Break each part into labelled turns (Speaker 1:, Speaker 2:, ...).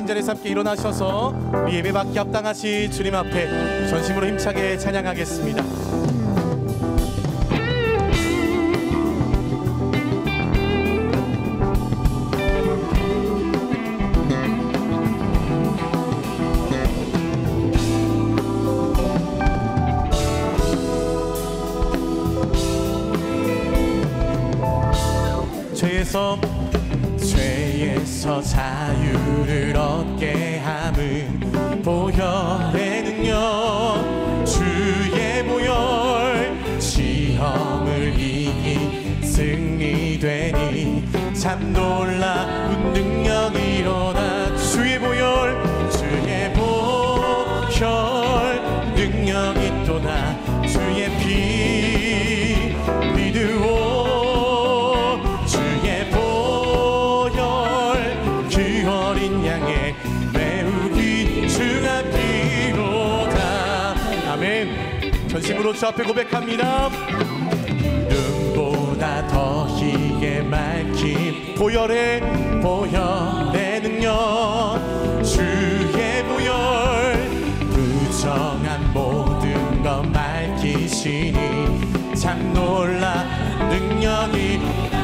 Speaker 1: 계신 자리에서 함께 일어나셔서 우리 예배받기 합당하신 주님 앞에 전심으로 힘차게 찬양하겠습니다. 죄에서 자유를 얻게 함은 보혈의 능력, 주의 보혈, 시험을 이긴 승리되니 참 놀라운 능력이 일어나. 주의 보혈, 주의 보혈, 능력이 또나. 주의 피 믿으오. 전심으로 주 앞에 고백합니다. 눈보다 더 희게 맑힌 보혈의 능력, 주의 보혈, 부정한 모든 것 밝히시니 참 놀라 능력이.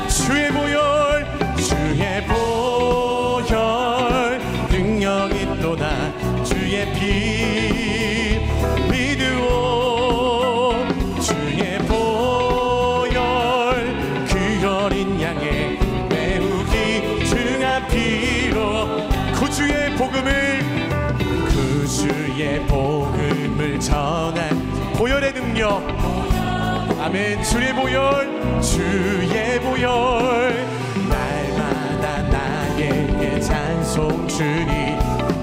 Speaker 1: 주의 보혈, 주의 보혈, 능력이 또다. 주의 피 믿으오. 구주의 복음을 전한 보혈의 능력. 아멘. 주의 보혈, 주의 보혈, 날마다 나에게 찬송 주니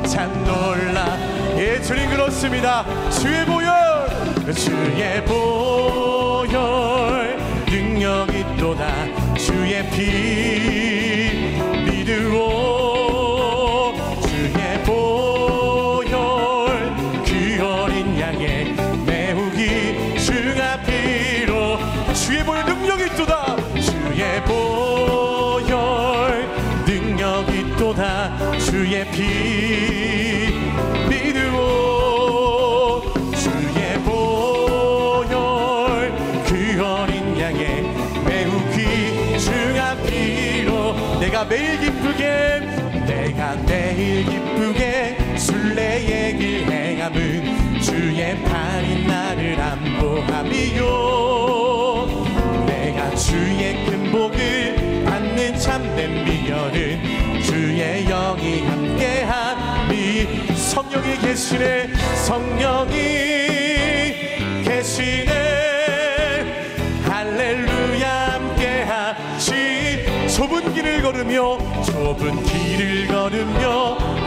Speaker 1: 참 놀라. 예, 주님 그렇습니다. 주의 보혈, 주의 보혈, 능력이 또다. 주의 피 믿으오. 주의 보혈 능력이 또다. 주의 보혈 능력이 또다. 주의 피 믿으오. 주의 보혈 그 어린 양의 매우 귀중한 피로 내가 매일 기쁘게 순례의 길 행함은 주의 팔이 나를 안보함이요. 주의 큰 복을 받는 참된 비결은 주의 영이 함께함이. 성령이 계시네, 성령이 계시네. 할렐루야. 함께하시. 좁은 길을 걸으며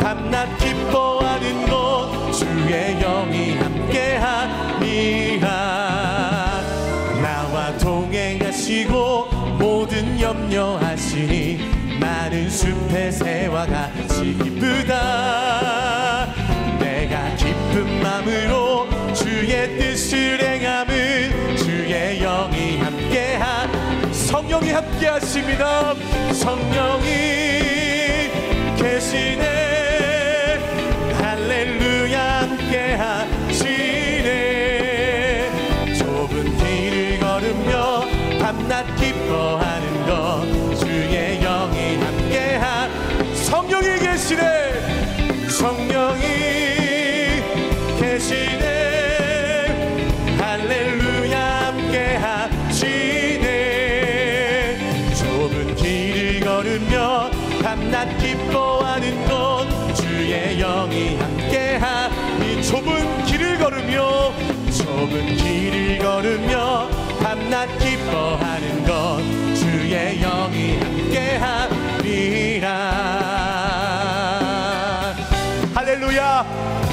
Speaker 1: 밤낮 기뻐하는 것 주의 영이 함께함이라. 나와 동행하시고 모든 염려하시니 나는 숲의 새와 같이 기쁘다. 내가 기쁜 마음으로 주의 뜻을 행함은 주의 영이 함께한. 성령이 함께하십니다. 성령이 계시네. 할렐루야. 함께하시네. 좁은 길을 걸으며 밤낮 기뻐하는 것 주의 영이 함께한. 성령이 계시네. 성령이 계시네. 할렐루야. 함께하시네. 좁은 길을 걸으며 밤낮 기뻐하는 것 주의 영이 함께한. 이 좁은 길을 걸으며 밤낮 기뻐하는 것 주의 영이 함께함이라. 할렐루야.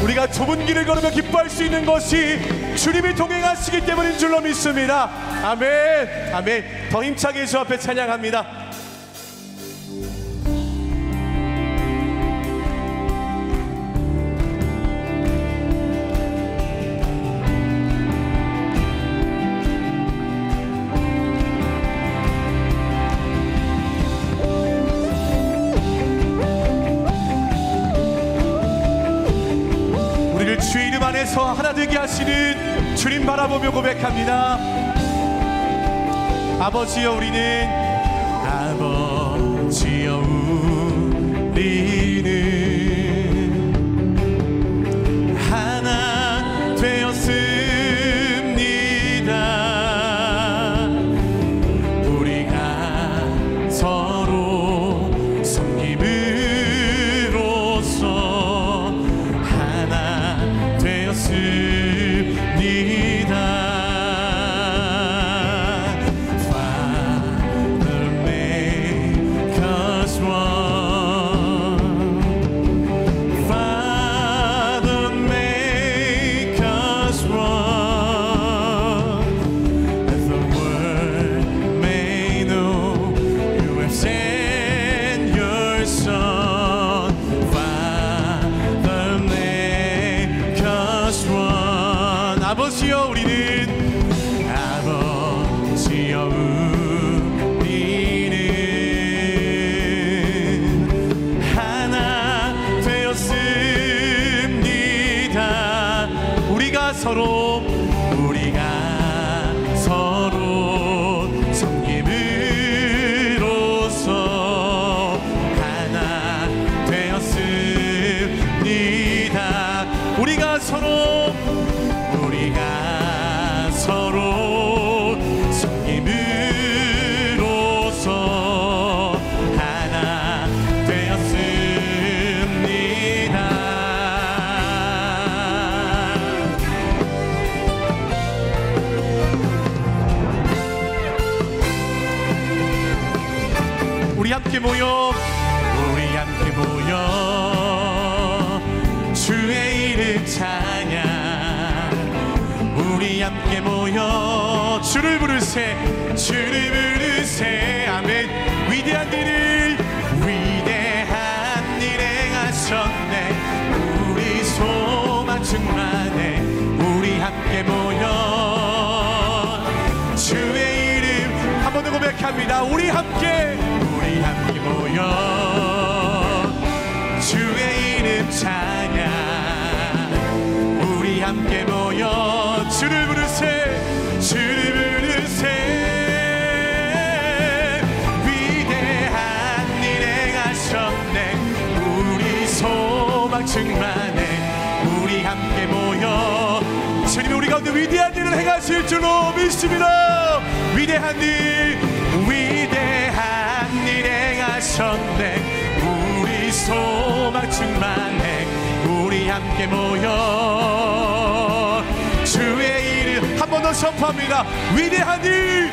Speaker 1: 우리가 좁은 길을 걸으며 기뻐할 수 있는 것이 주님이 동행하시기 때문인 줄로 믿습니다. 아멘. 아멘. 더 힘차게 주 앞에 찬양합니다. 안에서 하나 되게 하시는 주님 바라보며 고백합니다. 아버지여 우리는 아버지여 우리는 하나 되었습니다. 우리가 서로 섬김으로써 하나 되었습니다. 아버지여 우리는 아버지여 우리는 하나 되었습니다. 우리가 서로 섬김으로써 하나 되었습니다. 우리가 서로 섬김으로써 하나 되었습니다. 우리 함께 모여 주의 이름 찬양. 우리 함께 모여 주를 부르세 아멘. 위대한 일을 행하셨네. 우리 소망 충만해. 우리 함께 모여 주의 이름 한 번 더 고백합니다. 우리 함께 모여 주의 이름 찬양. 우리 함께 모여 주를 부르세 위대한 일 행하셨네. 우리 소망 충만해. 우리 함께 모여 주님이 우리 가운데 위대한 일을 행하실 줄로 믿습니다. 위대한 일 행하셨네. 우리 소망 충만해. 우리 함께 모여 주의 이름 한 번 더 선포합니다. 위대한 일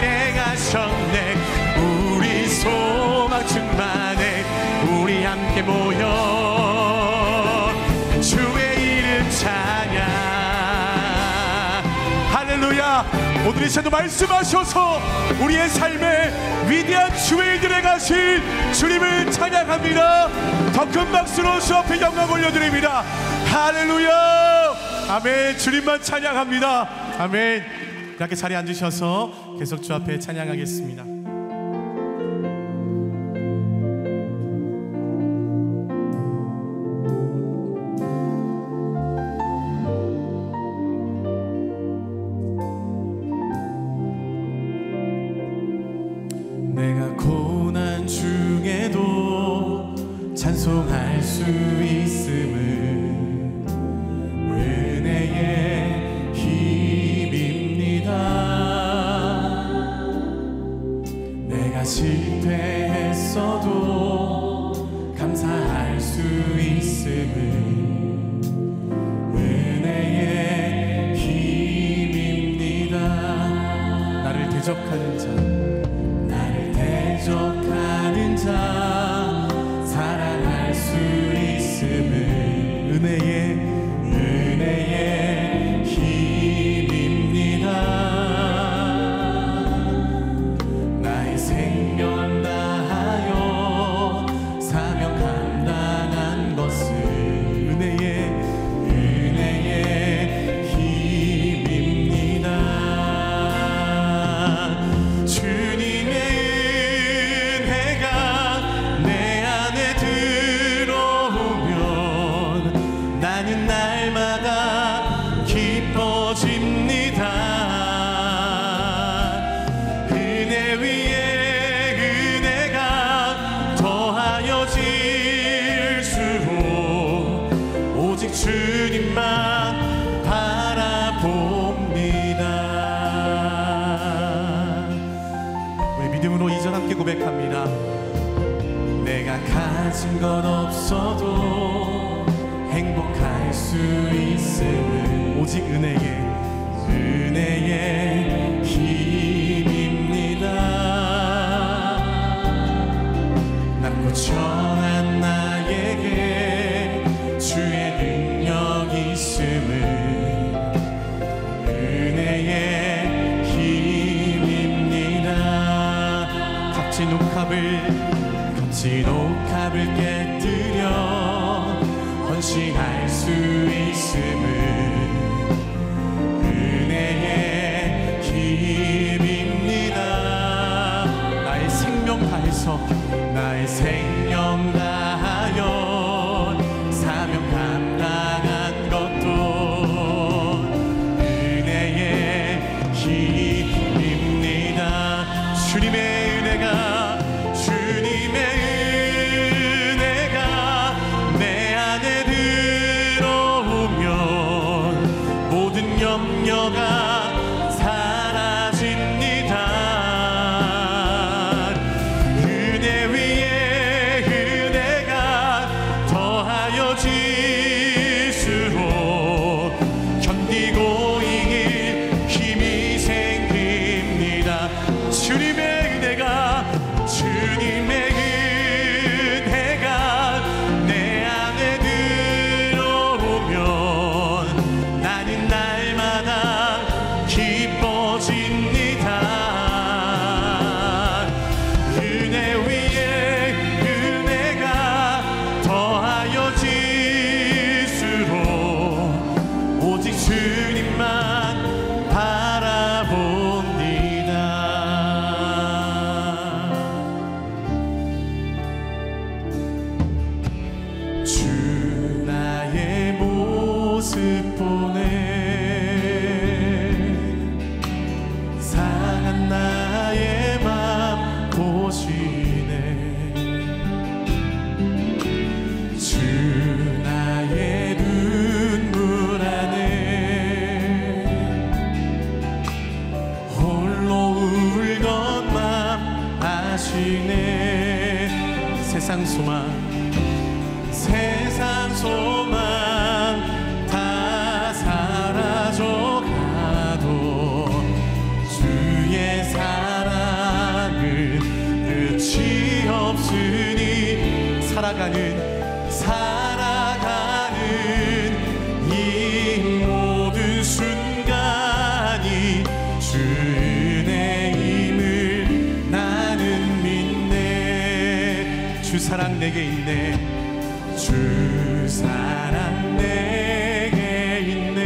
Speaker 1: 행하셨네. 우리 소망 충만해. 우리 함께 모여 주의 이름 찬양. 할렐루야. 오늘 이 시간도 말씀하셔서 우리의 삶에 위대한 주의 일을 행하신 주님을 찬양합니다. 더 큰 박수로 주 앞에 영광 올려드립니다. 할렐루야. 아멘. 주님만 찬양합니다. 아멘. 이렇게 자리에 앉으셔서 계속 주 앞에 찬양하겠습니다. 내가 고난 중에도 찬송할 수 있음을 은혜의 힘입니다. 내가 실패했어도 감사할 수 있음을 은혜의 힘입니다. 나를 대적하는 자 사랑할 수 있음을 고백합니다.
Speaker 2: 내가 가진 건 없어도 행복할 수 있음을
Speaker 1: 오직 은혜의
Speaker 2: 힘입니다. 낮고 천한 나에게 주의 능력 있음을 은혜의 힘입니다.
Speaker 1: 값진 옥합을
Speaker 2: 깨뜨려 헌신할 수 있음을 은혜의 힘입니다.
Speaker 1: 나의 생명 다하여
Speaker 2: 사명 감당한 것도 은혜의 힘입니다. 주님의 은혜가 내 안에 들어오면 모든 염려가 사라집니다. 은혜 위에 은혜가 더하여 질수록 견디고 이길 힘이 생깁니다. 주님의 은혜가 내 안에 들어오면 나는 날마다 기뻐집니다. 은혜 위에 은혜가 더하여 질수록 오직 주님만 바라봅니다. 주 나의 모습 보네 상한 나의 맘 보시네. 주 나의 눈물 안에 홀로 울던 맘 아시네. 세상 소망 다 사라져가도 주의 사랑은 끝이 없으니 살아가는 이 모든 순간이 주 은혜임을 나는 믿네. 주 사랑 내게 있네. 주 사랑 내게 있네.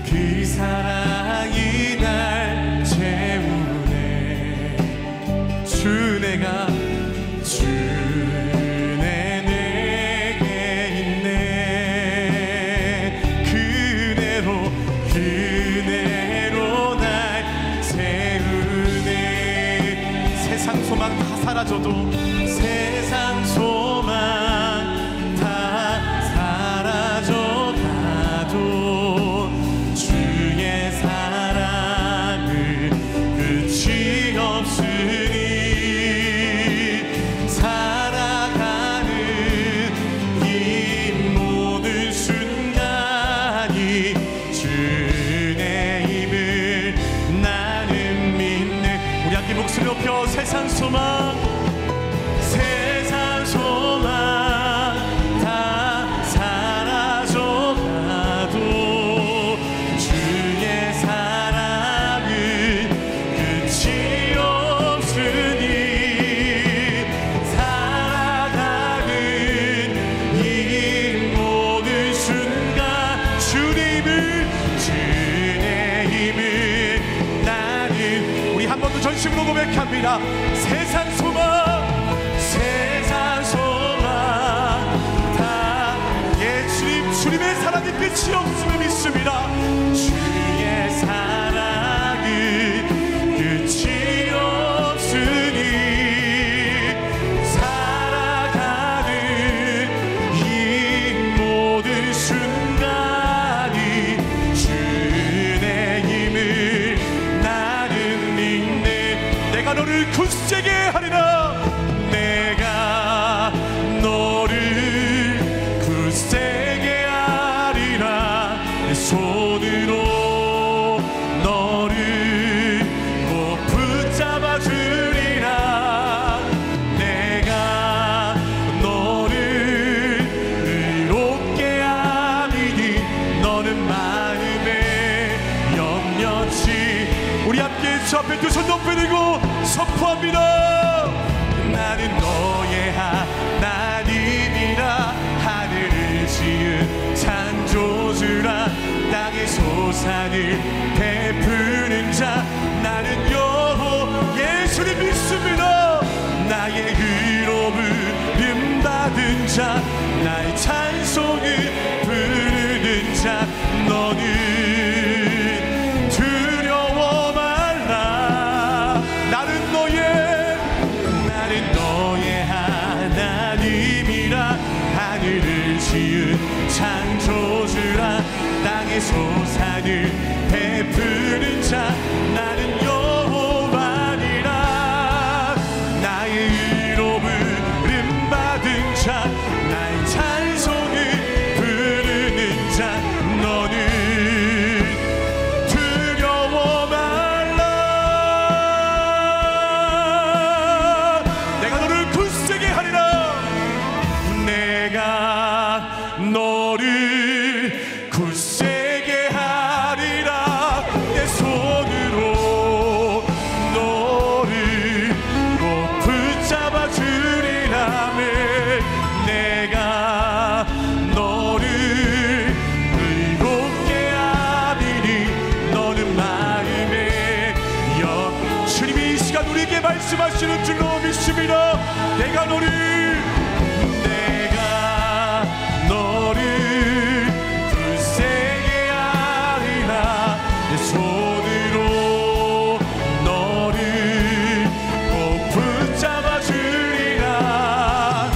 Speaker 2: 그 사랑이 날 채우네. 주 은혜 내게 있네. 그 은혜로 날 채우네. 세상 소망 다 사라져도 세상 소망 다 사라져가도 주의 사랑은 끝이 없으니 살아가는 이 모든 순간이 주 은혜임을 나는 믿네. 우리 함께 목소리 높여 세상 소망 다 사라져가도 주의 사랑은 끝이 없으니 살아가는 이 모든 순간 주님의 힘을 나는 우리 한 번 더 전심으로 고백합니다. 세상 소망 다 주님의 사랑이 끝이 없음을 믿습니다. 주의 사랑은 끝이 없으니 살아가는 이 모든 순간이 주 은혜임을 나는 믿네.
Speaker 1: 주 앞에 두 손 높이고 선포합니다.
Speaker 2: 나는 너의 하나님이라 하늘을 지은 창조주라 땅의 소산을 베푸는 자 나는 여호와 예수를 믿습니다. 나의 의로 부름받은 자 나의 찬송을 부르는 자 너는 두려워 말라. 나는 너의 하나님이라 하늘을 지은 창조주라 땅의 소산을 베푸는 자 나는 여호와니라. 나의 의로 부름받은 자 나의 찬송을 부르는 자 너는 두려워 말라. 내가 너를 굳세게 하리라. 내가 너를 굳세게 하리라. 내 손으로 너를 꼭 붙잡아 주리라며. 내가 너를 의롭게 하리니 너는 마음에 주님이 이 시간 우리에게 말씀하시는 줄로 믿습니다. 내가 너를 굳세게 하리라. 내 손으로 너를 꼭 붙잡아 주리라.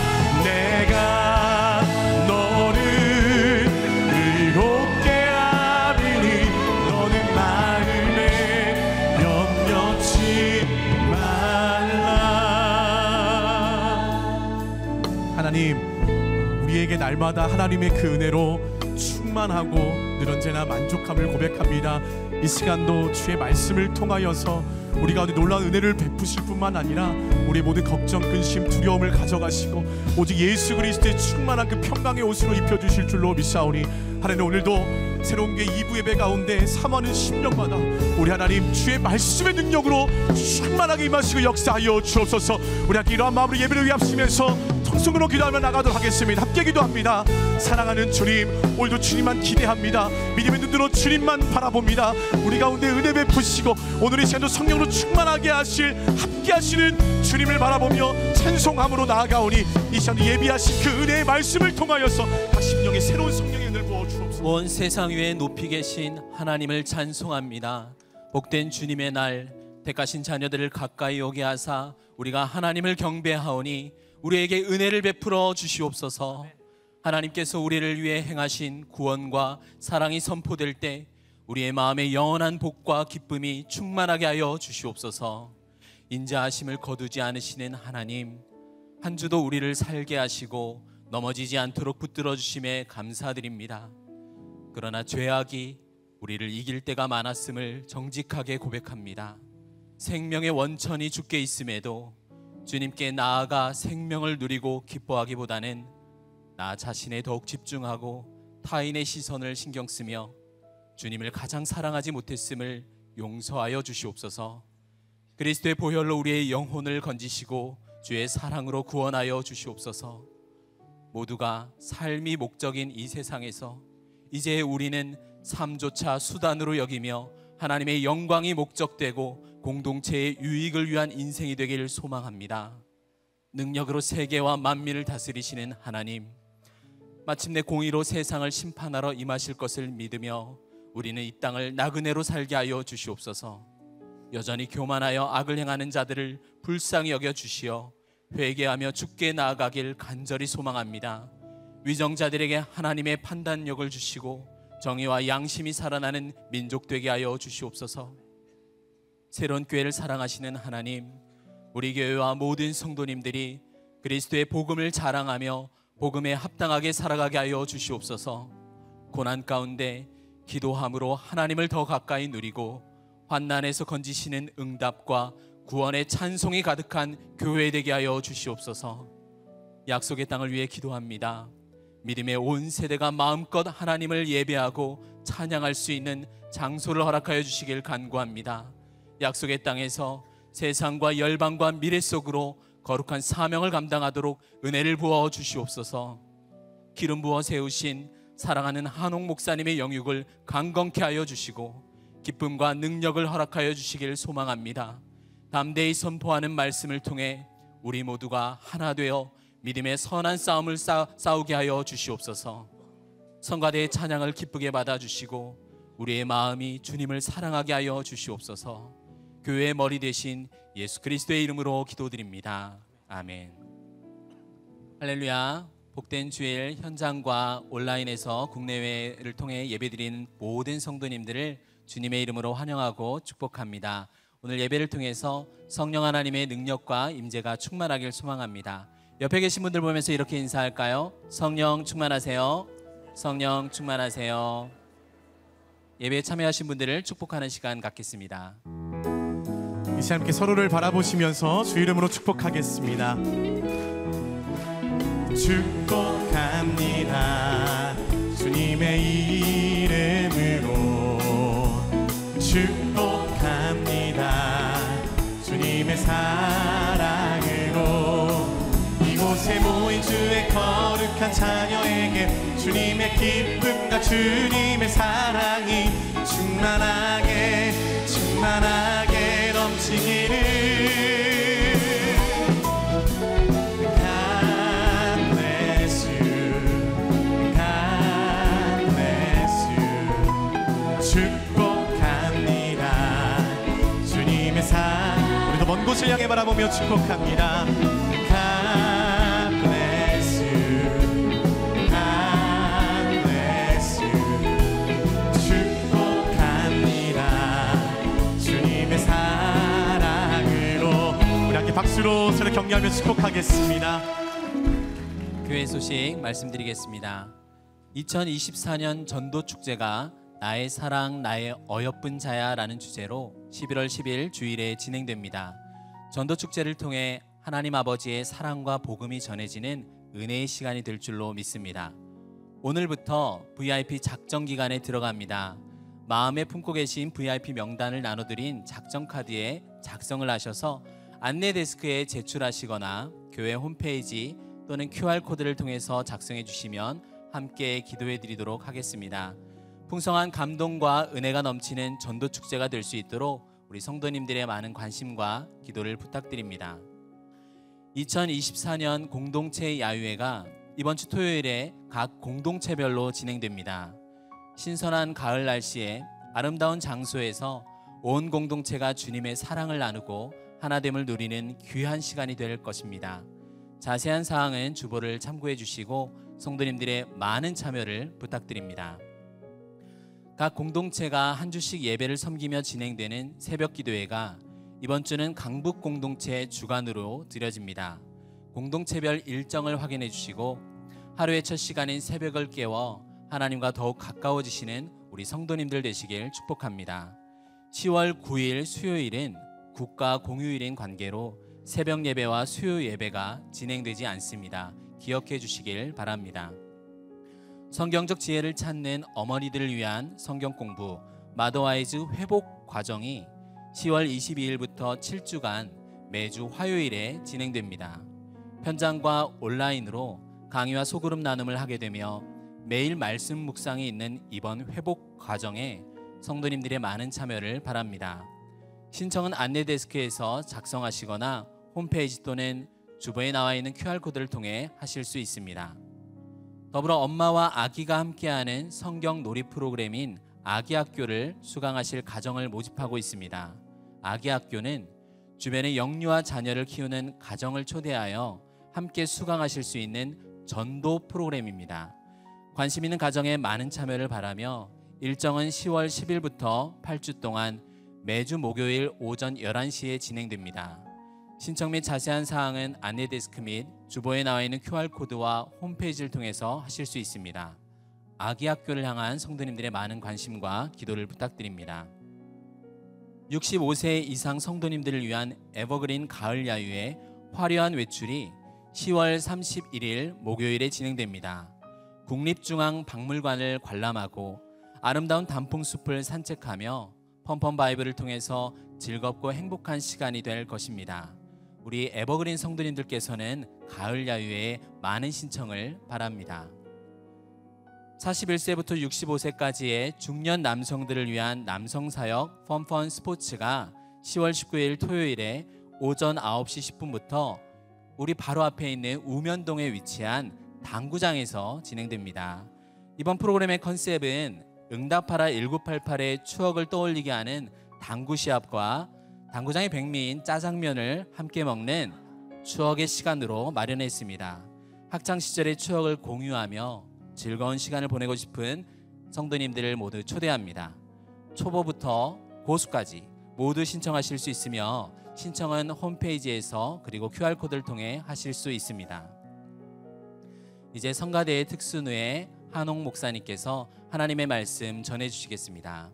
Speaker 2: 내가 너를 의롭게 하리니 너는 마음에 염려치 말라. 하나님, 우리에게 날마다 하나님의 그 은혜로 충만하고 늘 언제나 만족함을 고백합니다. 이 시간도 주의 말씀을 통하여서 우리 가운데 놀라운 은혜를 베푸실 뿐만 아니라 우리 모든 걱정, 근심, 두려움을 가져가시고 오직 예수 그리스도의 충만한 그 평강의 옷으로 입혀주실 줄로 믿사오니 하나님 오늘도 새로운 게 2부 예배 가운데 삼하는 심령마다 우리 하나님 주의 말씀의 능력으로 충만하게 임하시고 역사하여 주옵소서. 우리 함께 이러한 마음으로 예배를 위합시면서 통성으로 기도하며 나가도록 하겠습니다. 함께 기도합니다. 사랑하는 주님, 오늘도 주님만 기대합니다. 믿음의 눈으로 주님만 바라봅니다. 우리 가운데 은혜 베푸시고 오늘 이 시간도 성령으로 충만하게 하실 함께 하시는 주님을 바라보며 찬송함으로 나아가오니 이 시간도 예비하신 그 은혜의 말씀을 통하여서 각 심령에 새로운 성령의 은혜를 부어 주옵소서.
Speaker 3: 온 세상 위에 높이 계신 하나님을 찬송합니다. 복된 주님의 날, 택하신 자녀들을 가까이 오게 하사 우리가 하나님을 경배하오니 우리에게 은혜를 베풀어 주시옵소서. 하나님께서 우리를 위해 행하신 구원과 사랑이 선포될 때 우리의 마음에 영원한 복과 기쁨이 충만하게 하여 주시옵소서. 인자하심을 거두지 않으시는 하나님, 한 주도 우리를 살게 하시고 넘어지지 않도록 붙들어 주심에 감사드립니다. 그러나 죄악이 우리를 이길 때가 많았음을 정직하게 고백합니다. 생명의 원천이 주께 있음에도 주님께 나아가 생명을 누리고 기뻐하기보다는 나 자신에 더욱 집중하고 타인의 시선을 신경 쓰며 주님을 가장 사랑하지 못했음을 용서하여 주시옵소서. 그리스도의 보혈로 우리의 영혼을 건지시고 주의 사랑으로 구원하여 주시옵소서. 모두가 삶이 목적인 이 세상에서 이제 우리는 삶조차 수단으로 여기며 하나님의 영광이 목적되고 공동체의 유익을 위한 인생이 되기를 소망합니다. 능력으로 세계와 만민을 다스리시는 하나님, 마침내 공의로 세상을 심판하러 임하실 것을 믿으며 우리는 이 땅을 나그네로 살게 하여 주시옵소서. 여전히 교만하여 악을 행하는 자들을 불쌍히 여겨 주시어 회개하며 주께 나아가길 간절히 소망합니다. 위정자들에게 하나님의 판단력을 주시고 정의와 양심이 살아나는 민족 되게 하여 주시옵소서. 새로운 교회를 사랑하시는 하나님, 우리 교회와 모든 성도님들이 그리스도의 복음을 자랑하며 복음에 합당하게 살아가게 하여 주시옵소서. 고난 가운데 기도함으로 하나님을 더 가까이 누리고 환난에서 건지시는 응답과 구원의 찬송이 가득한 교회 되게 하여 주시옵소서. 약속의 땅을 위해 기도합니다. 믿음의 온 세대가 마음껏 하나님을 예배하고 찬양할 수 있는 장소를 허락하여 주시길 간구합니다. 약속의 땅에서 세상과 열방과 미래 속으로 거룩한 사명을 감당하도록 은혜를 부어 주시옵소서. 기름 부어 세우신 사랑하는 한옥 목사님의 영육을 강건케 하여 주시고 기쁨과 능력을 허락하여 주시길 소망합니다. 담대히 선포하는 말씀을 통해 우리 모두가 하나 되어 믿음의 선한 싸움을 싸우게 하여 주시옵소서. 성가대의 찬양을 기쁘게 받아주시고 우리의 마음이 주님을 사랑하게 하여 주시옵소서. 교회의 머리 대신 예수 그리스도의 이름으로 기도드립니다. 아멘. 할렐루야. 복된 주일 현장과 온라인에서 국내외를 통해 예배드리는 모든 성도님들을 주님의 이름으로 환영하고 축복합니다. 오늘 예배를 통해서 성령 하나님의 능력과 임재가 충만하길 소망합니다. 옆에 계신 분들 보면서 이렇게 인사할까요? 성령 충만하세요. 성령 충만하세요. 예배에 참여하신 분들을 축복하는 시간 갖겠습니다.
Speaker 2: 이 시간 함께 서로를 바라보시면서 주 이름으로 축복하겠습니다. 축복합니다. 주님의 이름으로 축복합니다. 주님의 사랑으로 이곳에 모인 주의 거룩한 자녀에게 주님의 기쁨과 주님의 사랑이 충만하게 충만하게 넘치기를. God bless you, God bless you. 축복합니다. 주님의 사랑. 우리도 먼 곳을 향해 바라보며 축복합니다. 박수로 서로 격려하며 축복하겠습니다.
Speaker 3: 교회 소식 말씀드리겠습니다. 2024년 전도축제가 나의 사랑 나의 어여쁜 자야 라는 주제로 11월 10일 주일에 진행됩니다. 전도축제를 통해 하나님 아버지의 사랑과 복음이 전해지는 은혜의 시간이 될 줄로 믿습니다. 오늘부터 VIP 작정 기간에 들어갑니다. 마음에 품고 계신 VIP 명단을 나눠드린 작정 카드에 작성을 하셔서 안내 데스크에 제출하시거나 교회 홈페이지 또는 QR코드를 통해서 작성해 주시면 함께 기도해 드리도록 하겠습니다. 풍성한 감동과 은혜가 넘치는 전도축제가 될 수 있도록 우리 성도님들의 많은 관심과 기도를 부탁드립니다. 2024년 공동체 야유회가 이번 주 토요일에 각 공동체별로 진행됩니다. 신선한 가을 날씨에 아름다운 장소에서 온 공동체가 주님의 사랑을 나누고 하나됨을 누리는 귀한 시간이 될 것입니다. 자세한 사항은 주보를 참고해 주시고 성도님들의 많은 참여를 부탁드립니다. 각 공동체가 한 주씩 예배를 섬기며 진행되는 새벽 기도회가 이번 주는 강북 공동체 주관으로 드려집니다. 공동체별 일정을 확인해 주시고 하루의 첫 시간인 새벽을 깨워 하나님과 더욱 가까워지시는 우리 성도님들 되시길 축복합니다. 10월 9일 수요일은 국가 공휴일인 관계로 새벽 예배와 수요 예배가 진행되지 않습니다. 기억해 주시길 바랍니다. 성경적 지혜를 찾는 어머니들을 위한 성경 공부 마더와이즈 회복 과정이 10월 22일부터 7주간 매주 화요일에 진행됩니다. 현장과 온라인으로 강의와 소그룹 나눔을 하게 되며 매일 말씀 묵상이 있는 이번 회복 과정에 성도님들의 많은 참여를 바랍니다. 신청은 안내 데스크에서 작성하시거나 홈페이지 또는 주보에 나와 있는 QR코드를 통해 하실 수 있습니다. 더불어 엄마와 아기가 함께하는 성경 놀이 프로그램인 아기학교를 수강하실 가정을 모집하고 있습니다. 아기학교는 주변의 영유아 자녀를 키우는 가정을 초대하여 함께 수강하실 수 있는 전도 프로그램입니다. 관심 있는 가정에 많은 참여를 바라며 일정은 10월 10일부터 8주 동안 매주 목요일 오전 11시에 진행됩니다. 신청 및 자세한 사항은 안내 데스크 및 주보에 나와 있는 QR코드와 홈페이지를 통해서 하실 수 있습니다. 아기학교를 향한 성도님들의 많은 관심과 기도를 부탁드립니다. 65세 이상 성도님들을 위한 에버그린 가을 야유회 화려한 외출이 10월 31일 목요일에 진행됩니다. 국립중앙박물관을 관람하고 아름다운 단풍숲을 산책하며 펌펌 바이브를 통해서 즐겁고 행복한 시간이 될 것입니다. 우리 에버그린 성도님들께서는 가을 야유에 많은 신청을 바랍니다. 41세부터 65세까지의 중년 남성들을 위한 남성사역 펀펀 스포츠가 10월 19일 토요일에 오전 9시 10분부터 우리 바로 앞에 있는 우면동에 위치한 당구장에서 진행됩니다. 이번 프로그램의 컨셉은 응답하라 1988의 추억을 떠올리게 하는 당구 시합과 당구장의 백미인 짜장면을 함께 먹는 추억의 시간으로 마련했습니다. 학창시절의 추억을 공유하며 즐거운 시간을 보내고 싶은 성도님들을 모두 초대합니다. 초보부터 고수까지 모두 신청하실 수 있으며 신청은 홈페이지에서 그리고 QR코드를 통해 하실 수 있습니다. 이제 성가대의 특수누의 한옥 목사님께서 하나님의 말씀 전해주시겠습니다.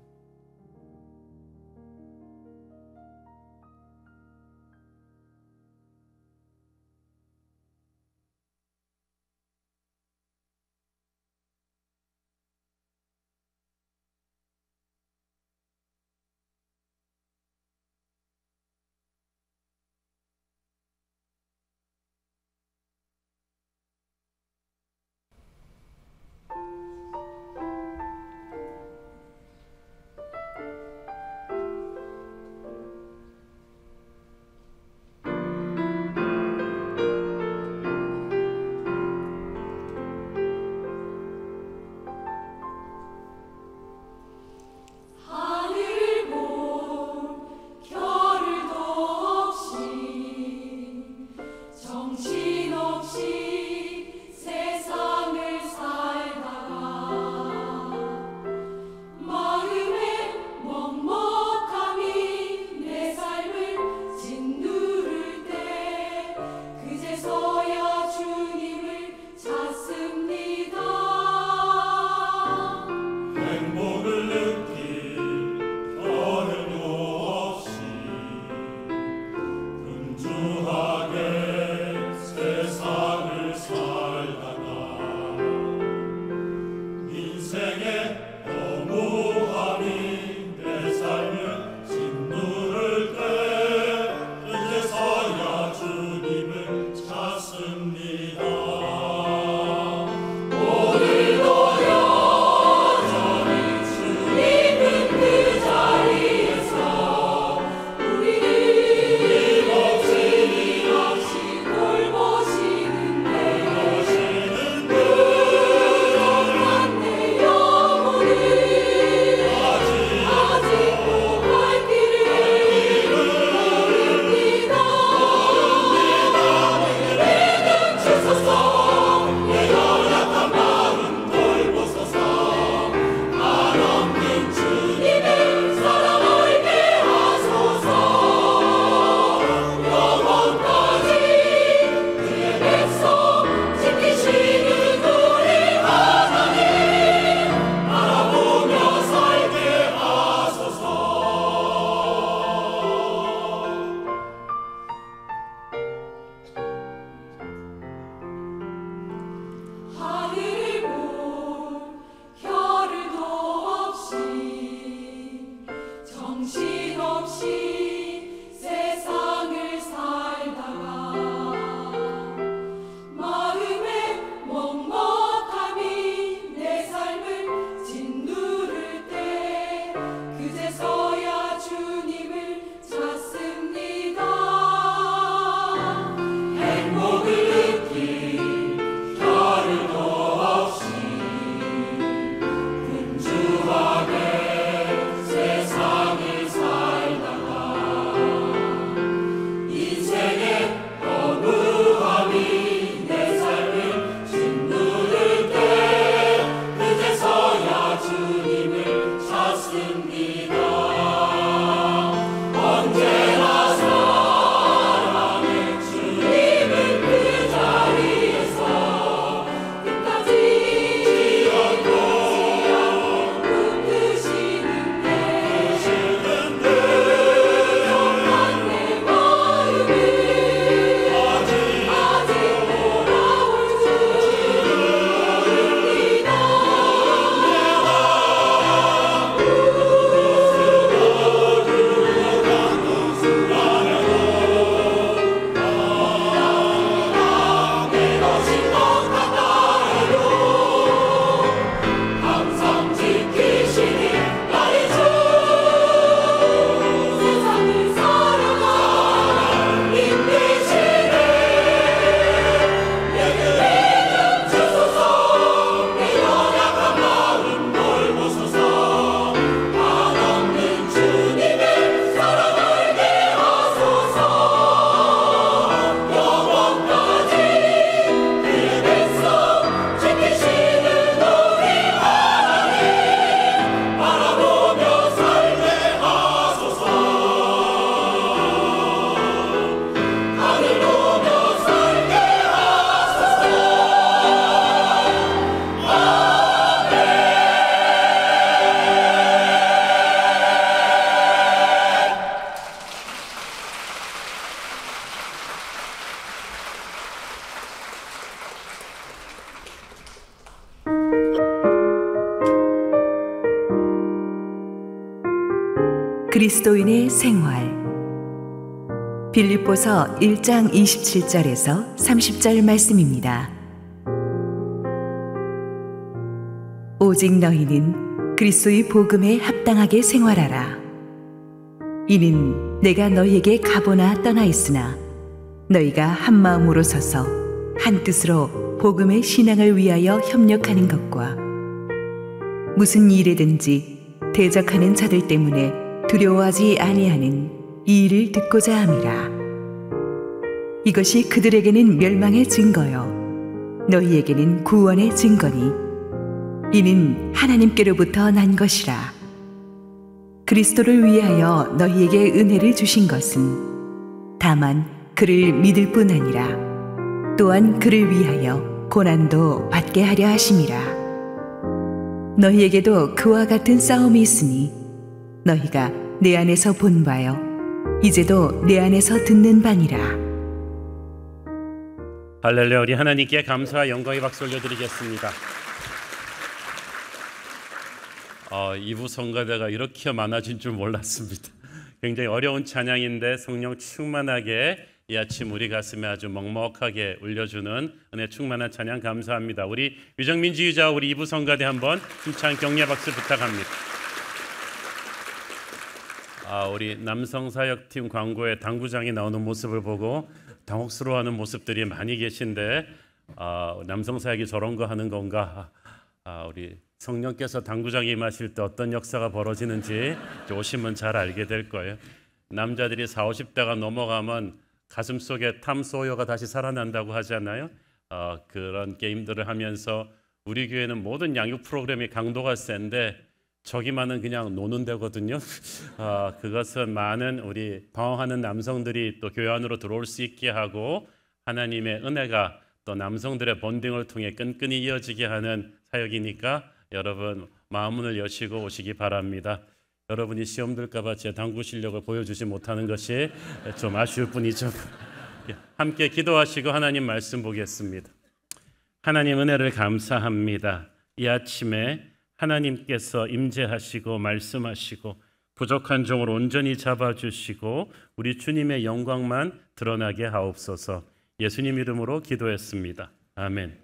Speaker 4: 그리스도인의 생활. 빌립보서 1장 27절에서 30절 말씀입니다. 오직 너희는 그리스도의 복음에 합당하게 생활하라. 이는 내가 너희에게 가보나 떠나 있으나 너희가 한 마음으로 서서 한 뜻으로 복음의 신앙을 위하여 협력하는 것과 무슨 일에든지 대적하는 자들 때문에 두려워하지 아니하는 이 일을 듣고자 함이라. 이것이 그들에게는 멸망의 증거요 너희에게는 구원의 증거니 이는 하나님께로부터 난 것이라. 그리스도를 위하여 너희에게 은혜를 주신 것은 다만 그를 믿을 뿐 아니라 또한 그를 위하여 고난도 받게 하려 하심이라. 너희에게도 그와 같은 싸움이 있으니 너희가 내 안에서 본 바요 이제도 내 안에서 듣는 바니라.
Speaker 5: 할렐루야. 우리 하나님께 감사와 영광의 박수 올려드리겠습니다. 2부 성가대가 이렇게 많아진 줄 몰랐습니다. 굉장히 어려운 찬양인데 성령 충만하게 이 아침 우리 가슴에 아주 먹먹하게 울려주는 은혜 충만한 찬양 감사합니다. 우리 유정민 지휘자 우리 2부 성가대 한번 힘찬 격려 박수 부탁합니다. 우리 남성사역팀 광고에 당구장이 나오는 모습을 보고 당혹스러워하는 모습들이 많이 계신데 남성사역이 저런 거 하는 건가? 우리 성령께서 당구장에 임하실 때 어떤 역사가 벌어지는지 오시면 잘 알게 될 거예요. 남자들이 40, 50대가 넘어가면 가슴속에 탐소요가 다시 살아난다고 하잖아요. 그런 게임들을 하면서 우리 교회는 모든 양육 프로그램이 강도가 센데 저기만은 그냥 노는 데거든요. 그것은 많은 우리 방황하는 남성들이 또 교회 안으로 들어올 수 있게 하고 하나님의 은혜가 또 남성들의 본딩을 통해 끈끈이 이어지게 하는 사역이니까 여러분 마음문을 여시고 오시기 바랍니다. 여러분이 시험 들까봐 제 당구 실력을 보여주지 못하는 것이 좀 아쉬울 뿐이죠. 함께 기도하시고 하나님 말씀 보겠습니다. 하나님 은혜를 감사합니다. 이 아침에 하나님께서 임재하시고 말씀하시고 부족한 종을 온전히 잡아주시고 우리 주님의 영광만 드러나게 하옵소서. 예수님 이름으로 기도했습니다. 아멘.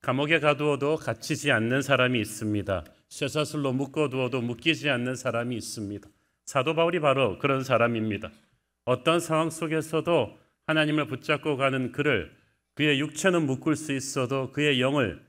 Speaker 5: 감옥에 가두어도 갇히지 않는 사람이 있습니다. 쇠사슬로 묶어두어도 묶이지 않는 사람이 있습니다. 사도 바울이 바로 그런 사람입니다. 어떤 상황 속에서도 하나님을 붙잡고 가는 그를 그의 육체는 묶을 수 있어도 그의 영을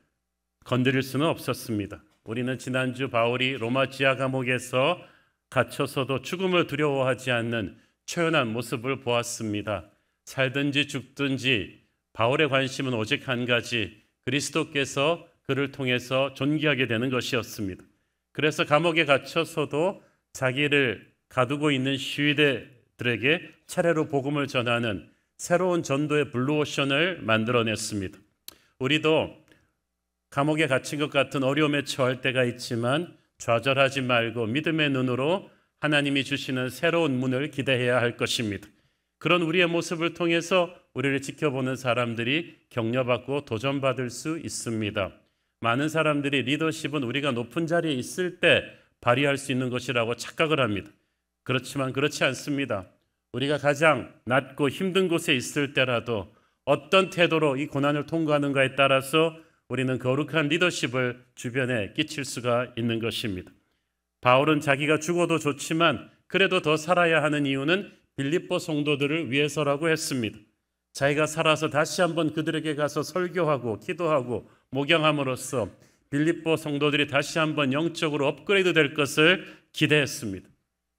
Speaker 5: 건드릴 수는 없었습니다. 우리는 지난주 바울이 로마 지하 감옥에서 갇혀서도 죽음을 두려워하지 않는 초연한 모습을 보았습니다. 살든지 죽든지 바울의 관심은 오직 한 가지, 그리스도께서 그를 통해서 존귀하게 되는 것이었습니다. 그래서 감옥에 갇혀서도 자기를 가두고 있는 시위대들에게 차례로 복음을 전하는 새로운 전도의 블루오션을 만들어냈습니다. 우리도 감옥에 갇힌 것 같은 어려움에 처할 때가 있지만 좌절하지 말고 믿음의 눈으로 하나님이 주시는 새로운 문을 기대해야 할 것입니다. 그런 우리의 모습을 통해서 우리를 지켜보는 사람들이 격려받고 도전받을 수 있습니다. 많은 사람들이 리더십은 우리가 높은 자리에 있을 때 발휘할 수 있는 것이라고 착각을 합니다. 그렇지만 그렇지 않습니다. 우리가 가장 낮고 힘든 곳에 있을 때라도 어떤 태도로 이 고난을 통과하는가에 따라서 우리는 거룩한 리더십을 주변에 끼칠 수가 있는 것입니다. 바울은 자기가 죽어도 좋지만 그래도 더 살아야 하는 이유는 빌립보 성도들을 위해서라고 했습니다. 자기가 살아서 다시 한번 그들에게 가서 설교하고 기도하고 목양함으로써 빌립보 성도들이 다시 한번 영적으로 업그레이드 될 것을 기대했습니다.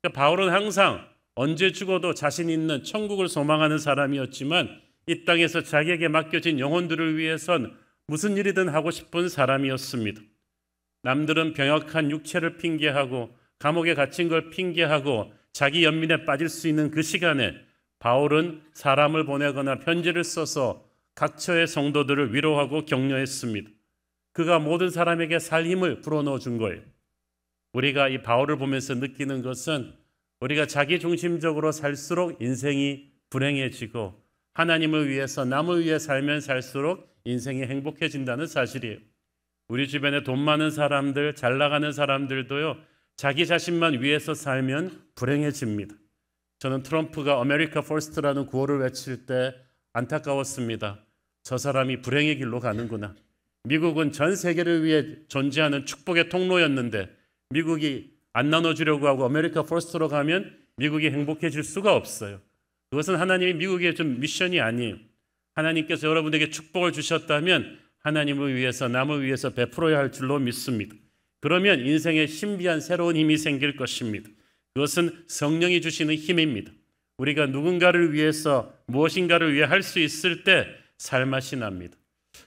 Speaker 5: 그러니까 바울은 항상 언제 죽어도 자신 있는 천국을 소망하는 사람이었지만 이 땅에서 자기에게 맡겨진 영혼들을 위해선 무슨 일이든 하고 싶은 사람이었습니다. 남들은 병약한 육체를 핑계하고 감옥에 갇힌 걸 핑계하고 자기 연민에 빠질 수 있는 그 시간에 바울은 사람을 보내거나 편지를 써서 각처의 성도들을 위로하고 격려했습니다. 그가 모든 사람에게 살 힘을 불어넣어 준 거예요. 우리가 이 바울을 보면서 느끼는 것은 우리가 자기 중심적으로 살수록 인생이 불행해지고 하나님을 위해서 남을 위해 살면 살수록 인생이 행복해진다는 사실이에요. 우리 주변에 돈 많은 사람들, 잘 나가는 사람들도요, 자기 자신만 위해서 살면 불행해집니다. 저는 트럼프가 아메리카 퍼스트라는 구호를 외칠 때 안타까웠습니다. 저 사람이 불행의 길로 가는구나. 미국은 전 세계를 위해 존재하는 축복의 통로였는데 미국이 안 나눠주려고 하고 아메리카 퍼스트로 가면 미국이 행복해질 수가 없어요. 그것은 하나님이 미국의 좀 미션이 아니에요. 하나님께서 여러분에게 축복을 주셨다면 하나님을 위해서 남을 위해서 베풀어야 할 줄로 믿습니다. 그러면 인생에 신비한 새로운 힘이 생길 것입니다. 그것은 성령이 주시는 힘입니다. 우리가 누군가를 위해서 무엇인가를 위해 할 수 있을 때 살맛이 납니다.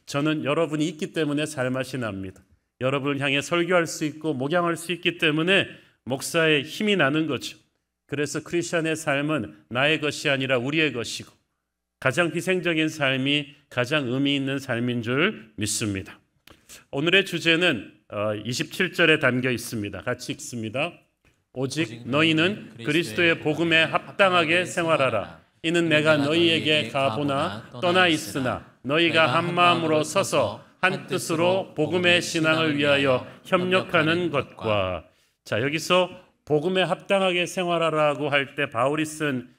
Speaker 5: 저는 여러분이 있기 때문에 살맛이 납니다. 여러분을 향해 설교할 수 있고 목양할 수 있기 때문에 목사의 힘이 나는 거죠. 그래서 크리스천의 삶은 나의 것이 아니라 우리의 것이고 가장 희생적인 삶이 가장 의미 있는 삶인 줄 믿습니다. 오늘의 주제는 27절에 담겨 있습니다. 같이 읽습니다. 오직 너희는 그리스도의 복음에 합당하게 생활하라. 이는 내가 너희에게 가보나 떠나 있으나 너희가 한 마음으로 서서 한 뜻으로 복음의 신앙을 위하여 협력하는 것과. 자, 여기서 복음에 합당하게 생활하라고 할 때 바울이 쓴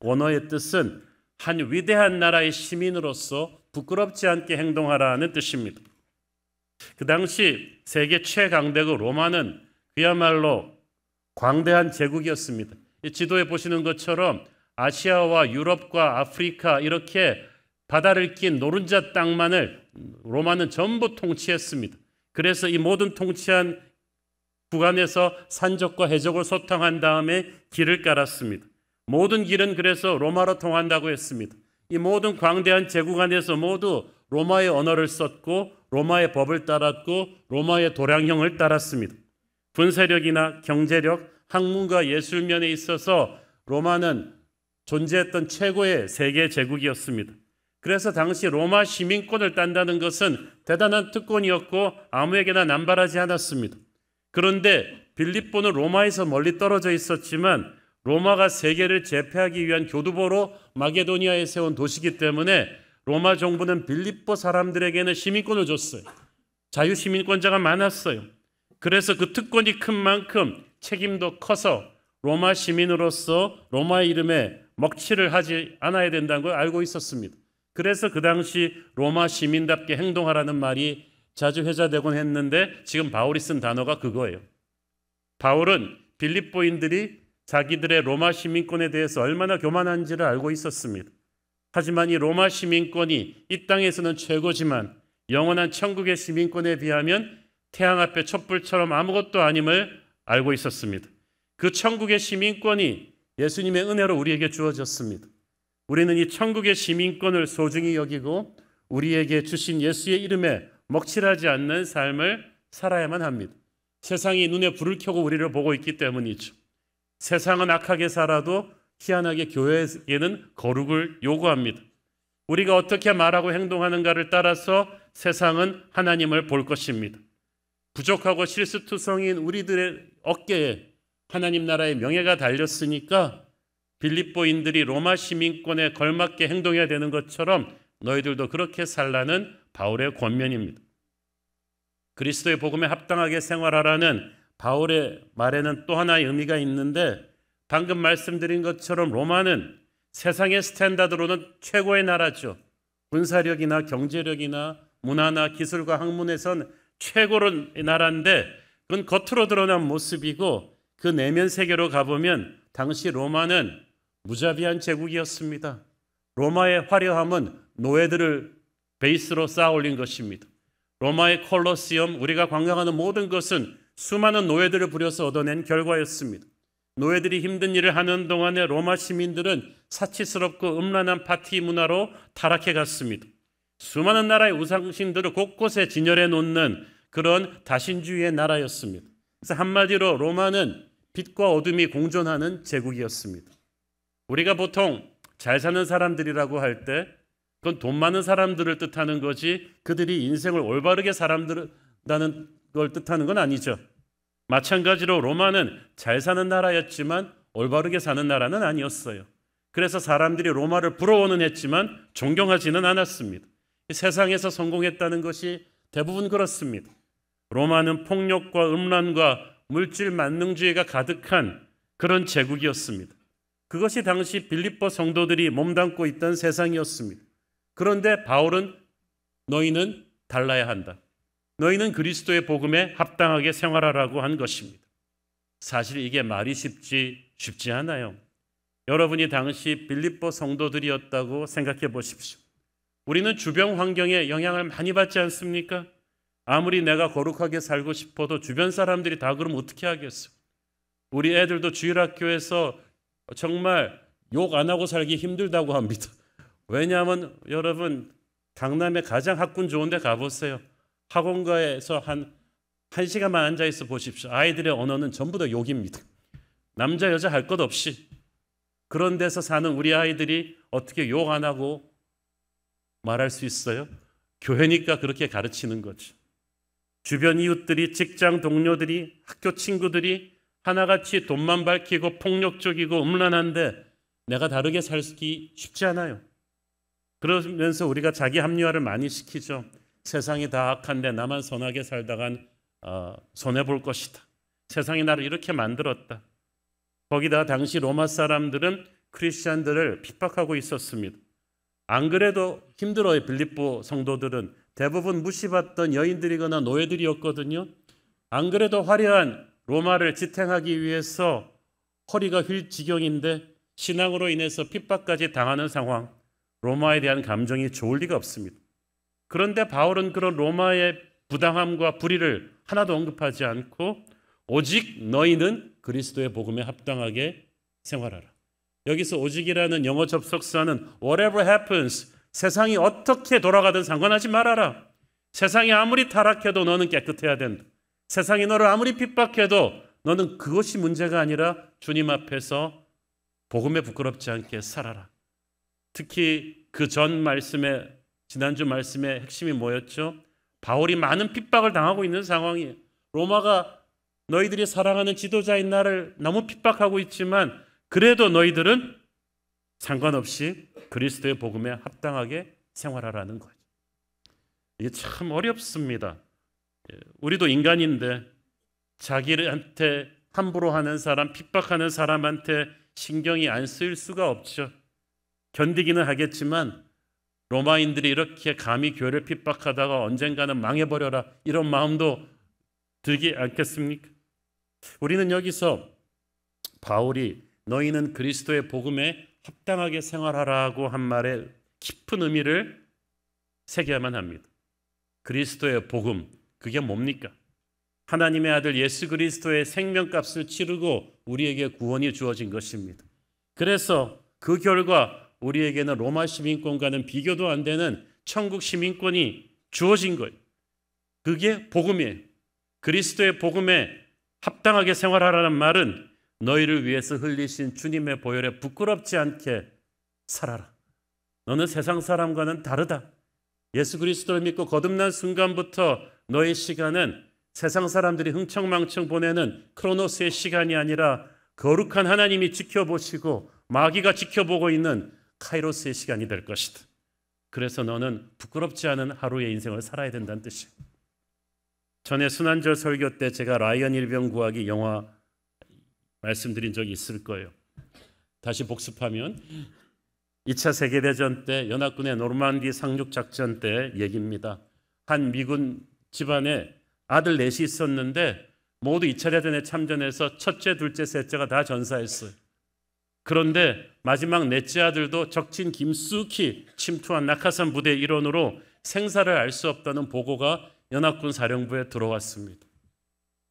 Speaker 5: 원어의 뜻은 한 위대한 나라의 시민으로서 부끄럽지 않게 행동하라는 뜻입니다. 그 당시 세계 최강대국 로마는 그야말로 광대한 제국이었습니다. 이 지도에 보시는 것처럼 아시아와 유럽과 아프리카 이렇게 바다를 낀 노른자 땅만을 로마는 전부 통치했습니다. 그래서 이 모든 통치한 구간에서 산적과 해적을 소탕한 다음에 길을 깔았습니다. 모든 길은 그래서 로마로 통한다고 했습니다. 이 모든 광대한 제국 안에서 모두 로마의 언어를 썼고 로마의 법을 따랐고 로마의 도량형을 따랐습니다. 군사력이나 경제력, 학문과 예술면에 있어서 로마는 존재했던 최고의 세계 제국이었습니다. 그래서 당시 로마 시민권을 딴다는 것은 대단한 특권이었고 아무에게나 남발하지 않았습니다. 그런데 빌립보는 로마에서 멀리 떨어져 있었지만 로마가 세계를 제패하기 위한 교두보로 마게도니아에 세운 도시이기 때문에 로마 정부는 빌립보 사람들에게는 시민권을 줬어요. 자유시민권자가 많았어요. 그래서 그 특권이 큰 만큼 책임도 커서 로마 시민으로서 로마의 이름에 먹칠을 하지 않아야 된다는 걸 알고 있었습니다. 그래서 그 당시 로마 시민답게 행동하라는 말이 자주 회자되곤 했는데 지금 바울이 쓴 단어가 그거예요. 바울은 빌립보인들이 자기들의 로마 시민권에 대해서 얼마나 교만한지를 알고 있었습니다. 하지만 이 로마 시민권이 이 땅에서는 최고지만 영원한 천국의 시민권에 비하면 태양 앞에 촛불처럼 아무것도 아님을 알고 있었습니다. 그 천국의 시민권이 예수님의 은혜로 우리에게 주어졌습니다. 우리는 이 천국의 시민권을 소중히 여기고 우리에게 주신 예수의 이름에 먹칠하지 않는 삶을 살아야만 합니다. 세상이 눈에 불을 켜고 우리를 보고 있기 때문이죠. 세상은 악하게 살아도 희한하게 교회에게는 거룩을 요구합니다. 우리가 어떻게 말하고 행동하는가를 따라서 세상은 하나님을 볼 것입니다. 부족하고 실수투성인 우리들의 어깨에 하나님 나라의 명예가 달렸으니까 빌립보인들이 로마 시민권에 걸맞게 행동해야 되는 것처럼 너희들도 그렇게 살라는 바울의 권면입니다. 그리스도의 복음에 합당하게 생활하라는 바울의 말에는 또 하나의 의미가 있는데 방금 말씀드린 것처럼 로마는 세상의 스탠다드로는 최고의 나라죠. 군사력이나 경제력이나 문화나 기술과 학문에선 최고의 나라인데 그건 겉으로 드러난 모습이고 그 내면 세계로 가보면 당시 로마는 무자비한 제국이었습니다. 로마의 화려함은 노예들을 베이스로 쌓아 올린 것입니다. 로마의 콜로시엄, 우리가 관광하는 모든 것은 수많은 노예들을 부려서 얻어낸 결과였습니다. 노예들이 힘든 일을 하는 동안에 로마 시민들은 사치스럽고 음란한 파티 문화로 타락해 갔습니다. 수많은 나라의 우상신들을 곳곳에 진열해 놓는 그런 다신주의의 나라였습니다. 그래서 한마디로 로마는 빛과 어둠이 공존하는 제국이었습니다. 우리가 보통 잘 사는 사람들이라고 할 때 그건 돈 많은 사람들을 뜻하는 거지 그들이 인생을 올바르게 살아간다는 걸 뜻하는 건 아니죠. 마찬가지로 로마는 잘 사는 나라였지만 올바르게 사는 나라는 아니었어요. 그래서 사람들이 로마를 부러워는 했지만 존경하지는 않았습니다. 세상에서 성공했다는 것이 대부분 그렇습니다. 로마는 폭력과 음란과 물질 만능주의가 가득한 그런 제국이었습니다. 그것이 당시 빌립보 성도들이 몸담고 있던 세상이었습니다. 그런데 바울은 너희는 달라야 한다. 너희는 그리스도의 복음에 합당하게 생활하라고 한 것입니다. 사실 이게 말이 쉽지 않아요. 여러분이 당시 빌립보 성도들이었다고 생각해 보십시오. 우리는 주변 환경에 영향을 많이 받지 않습니까? 아무리 내가 거룩하게 살고 싶어도 주변 사람들이 다 그러면 어떻게 하겠어? 우리 애들도 주일학교에서 정말 욕 안 하고 살기 힘들다고 합니다. 왜냐하면 여러분 강남에 가장 학군 좋은 데 가보세요. 학원가에서 한 시간만 앉아있어 보십시오. 아이들의 언어는 전부 다 욕입니다. 남자 여자 할 것 없이. 그런 데서 사는 우리 아이들이 어떻게 욕 안 하고 말할 수 있어요? 교회니까 그렇게 가르치는 거죠. 주변 이웃들이, 직장 동료들이, 학교 친구들이 하나같이 돈만 밝히고 폭력적이고 음란한데 내가 다르게 살기 쉽지 않아요. 그러면서 우리가 자기 합리화를 많이 시키죠. 세상이 다 악한데 나만 선하게 살다간 손해볼 것이다. 세상이 나를 이렇게 만들었다. 거기다 당시 로마 사람들은 크리스찬들을 핍박하고 있었습니다. 안 그래도 힘들어요. 빌립보 성도들은 대부분 무시받던 여인들이거나 노예들이었거든요. 안 그래도 화려한 로마를 지탱하기 위해서 허리가 휠 지경인데 신앙으로 인해서 핍박까지 당하는 상황. 로마에 대한 감정이 좋을 리가 없습니다. 그런데 바울은 그런 로마의 부당함과 불의를 하나도 언급하지 않고 오직 너희는 그리스도의 복음에 합당하게 생활하라. 여기서 오직이라는 영어 접속사는 whatever happens, 세상이 어떻게 돌아가든 상관하지 말아라. 세상이 아무리 타락해도 너는 깨끗해야 된다. 세상이 너를 아무리 핍박해도 너는 그것이 문제가 아니라 주님 앞에서 복음에 부끄럽지 않게 살아라. 특히 그 전 말씀에, 지난주 말씀의 핵심이 뭐였죠? 바울이 많은 핍박을 당하고 있는 상황이에요. 로마가 너희들이 사랑하는 지도자인 나를 너무 핍박하고 있지만 그래도 너희들은 상관없이 그리스도의 복음에 합당하게 생활하라는 거죠. 이게 참 어렵습니다. 우리도 인간인데 자기한테 함부로 하는 사람, 핍박하는 사람한테 신경이 안 쓰일 수가 없죠. 견디기는 하겠지만 로마인들이 이렇게 감히 교회를 핍박하다가 언젠가는 망해버려라 이런 마음도 들지 않겠습니까? 우리는 여기서 바울이 너희는 그리스도의 복음에 합당하게 생활하라고 한 말에 깊은 의미를 새겨야만 합니다. 그리스도의 복음, 그게 뭡니까? 하나님의 아들 예수 그리스도의 생명값을 치르고 우리에게 구원이 주어진 것입니다. 그래서 그 결과 우리에게는 로마 시민권과는 비교도 안 되는 천국 시민권이 주어진 거예요. 그게 복음이에요. 그리스도의 복음에 합당하게 생활하라는 말은 너희를 위해서 흘리신 주님의 보혈에 부끄럽지 않게 살아라. 너는 세상 사람과는 다르다. 예수 그리스도를 믿고 거듭난 순간부터 너의 시간은 세상 사람들이 흥청망청 보내는 크로노스의 시간이 아니라 거룩한 하나님이 지켜보시고 마귀가 지켜보고 있는 카이로스의 시간이 될 것이다. 그래서 너는 부끄럽지 않은 하루의 인생을 살아야 된다는 뜻이에요. 전에 순환절 설교 때 제가 라이언 일병 구하기 영화 말씀드린 적이 있을 거예요. 다시 복습하면 2차 세계대전 때 연합군의 노르만디 상륙 작전 때 얘기입니다. 한 미군 집안에 아들 넷이 있었는데 모두 2차 대전에 참전해서 첫째, 둘째, 셋째가 다 전사했어요. 그런데 마지막 넷째 아들도 적진 김숙희 침투한 낙하산 부대 일원으로 생사를 알 수 없다는 보고가 연합군 사령부에 들어왔습니다.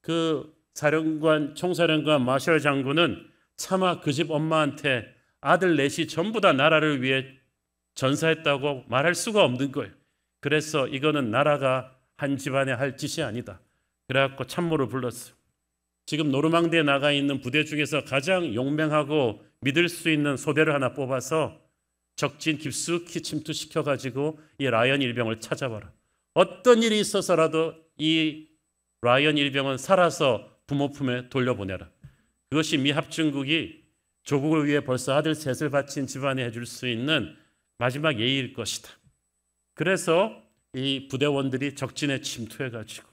Speaker 5: 그 총사령관 마셜 장군은 차마 그 집 엄마한테 아들 넷이 전부 다 나라를 위해 전사했다고 말할 수가 없는 거예요. 그래서 이거는 나라가 한 집안에 할 짓이 아니다. 그래갖고 참모를 불렀어요. 지금 노르망디에 나가 있는 부대 중에서 가장 용맹하고 믿을 수 있는 소대를 하나 뽑아서 적진 깊숙이 침투시켜가지고 이 라이언 일병을 찾아봐라. 어떤 일이 있어서라도 이 라이언 일병은 살아서 부모 품에 돌려보내라. 그것이 미 합중국이 조국을 위해 벌써 아들 셋을 바친 집안에 해줄 수 있는 마지막 예의일 것이다. 그래서 이 부대원들이 적진에 침투해가지고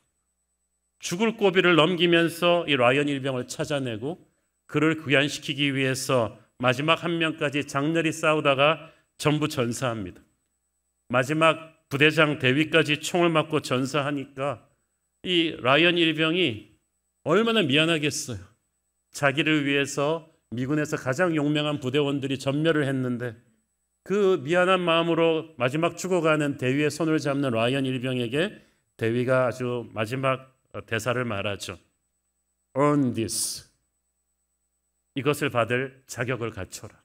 Speaker 5: 죽을 고비를 넘기면서 이 라이언 일병을 찾아내고 그를 구현시키기 위해서 마지막 한 명까지 장렬히 싸우다가 전부 전사합니다. 마지막 부대장 대위까지 총을 맞고 전사하니까 이 라이언 일병이 얼마나 미안하겠어요. 자기를 위해서 미군에서 가장 용맹한 부대원들이 전멸을 했는데 그 미안한 마음으로 마지막 죽어가는 대위의 손을 잡는 라이언 일병에게 대위가 아주 마지막 대사를 말하죠. Earn this. 이것을 받을 자격을 갖춰라.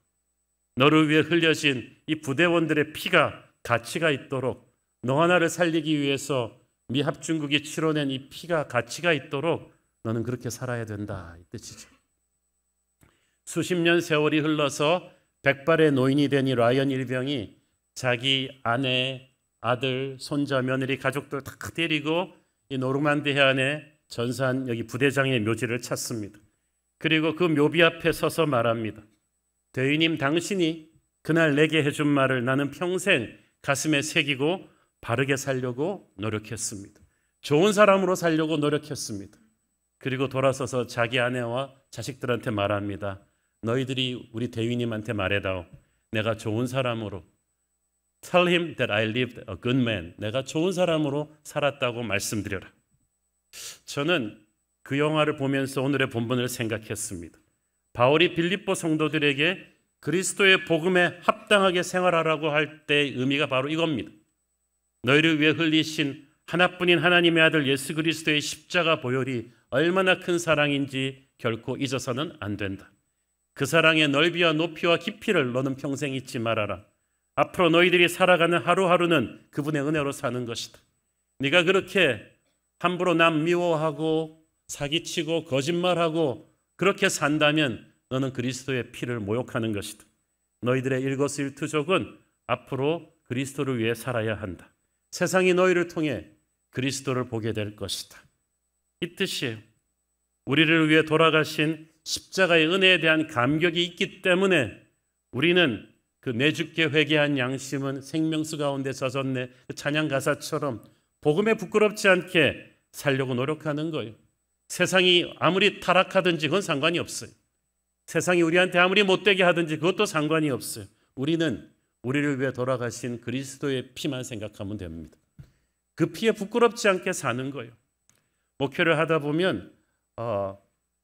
Speaker 5: 너를 위해 흘려진 이 부대원들의 피가 가치가 있도록, 너 하나를 살리기 위해서 미 합중국이 치러낸 이 피가 가치가 있도록 너는 그렇게 살아야 된다, 이 뜻이죠. 수십 년 세월이 흘러서 백발의 노인이 된 이 라이언 일병이 자기 아내, 아들, 손자, 며느리, 가족들 다 데리고 이 노르만디 해안에 전사한 여기 부대장의 묘지를 찾습니다. 그리고 그 묘비 앞에 서서 말합니다. 대위님, 당신이 그날 내게 해준 말을 나는 평생 가슴에 새기고 바르게 살려고 노력했습니다. 좋은 사람으로 살려고 노력했습니다. 그리고 돌아서서 자기 아내와 자식들한테 말합니다. 너희들이 우리 대위님한테 말해다오. 내가 좋은 사람으로, Tell him that I lived a good man. 내가 좋은 사람으로 살았다고 말씀드려라. 저는 그 영화를 보면서 오늘의 본문을 생각했습니다. 바울이 빌립보 성도들에게 그리스도의 복음에 합당하게 생활하라고 할 때의 의미가 바로 이겁니다. 너희를 위해 흘리신 하나뿐인 하나님의 아들 예수 그리스도의 십자가 보혈이 얼마나 큰 사랑인지 결코 잊어서는 안 된다. 그 사랑의 넓이와 높이와 깊이를 너는 평생 잊지 말아라. 앞으로 너희들이 살아가는 하루하루는 그분의 은혜로 사는 것이다. 네가 그렇게 함부로 남 미워하고 사기치고 거짓말하고 그렇게 산다면 너는 그리스도의 피를 모욕하는 것이다. 너희들의 일거수일투족은 앞으로 그리스도를 위해 살아야 한다. 세상이 너희를 통해 그리스도를 보게 될 것이다. 이 뜻이에요. 우리를 위해 돌아가신 십자가의 은혜에 대한 감격이 있기 때문에 우리는 그 내 주께 회개한 양심은 생명수 가운데 젖었네, 그 찬양 가사처럼 복음에 부끄럽지 않게 살려고 노력하는 거예요. 세상이 아무리 타락하든지 그건 상관이 없어요. 세상이 우리한테 아무리 못되게 하든지 그것도 상관이 없어요. 우리는 우리를 위해 돌아가신 그리스도의 피만 생각하면 됩니다. 그 피에 부끄럽지 않게 사는 거예요. 목회를 하다 보면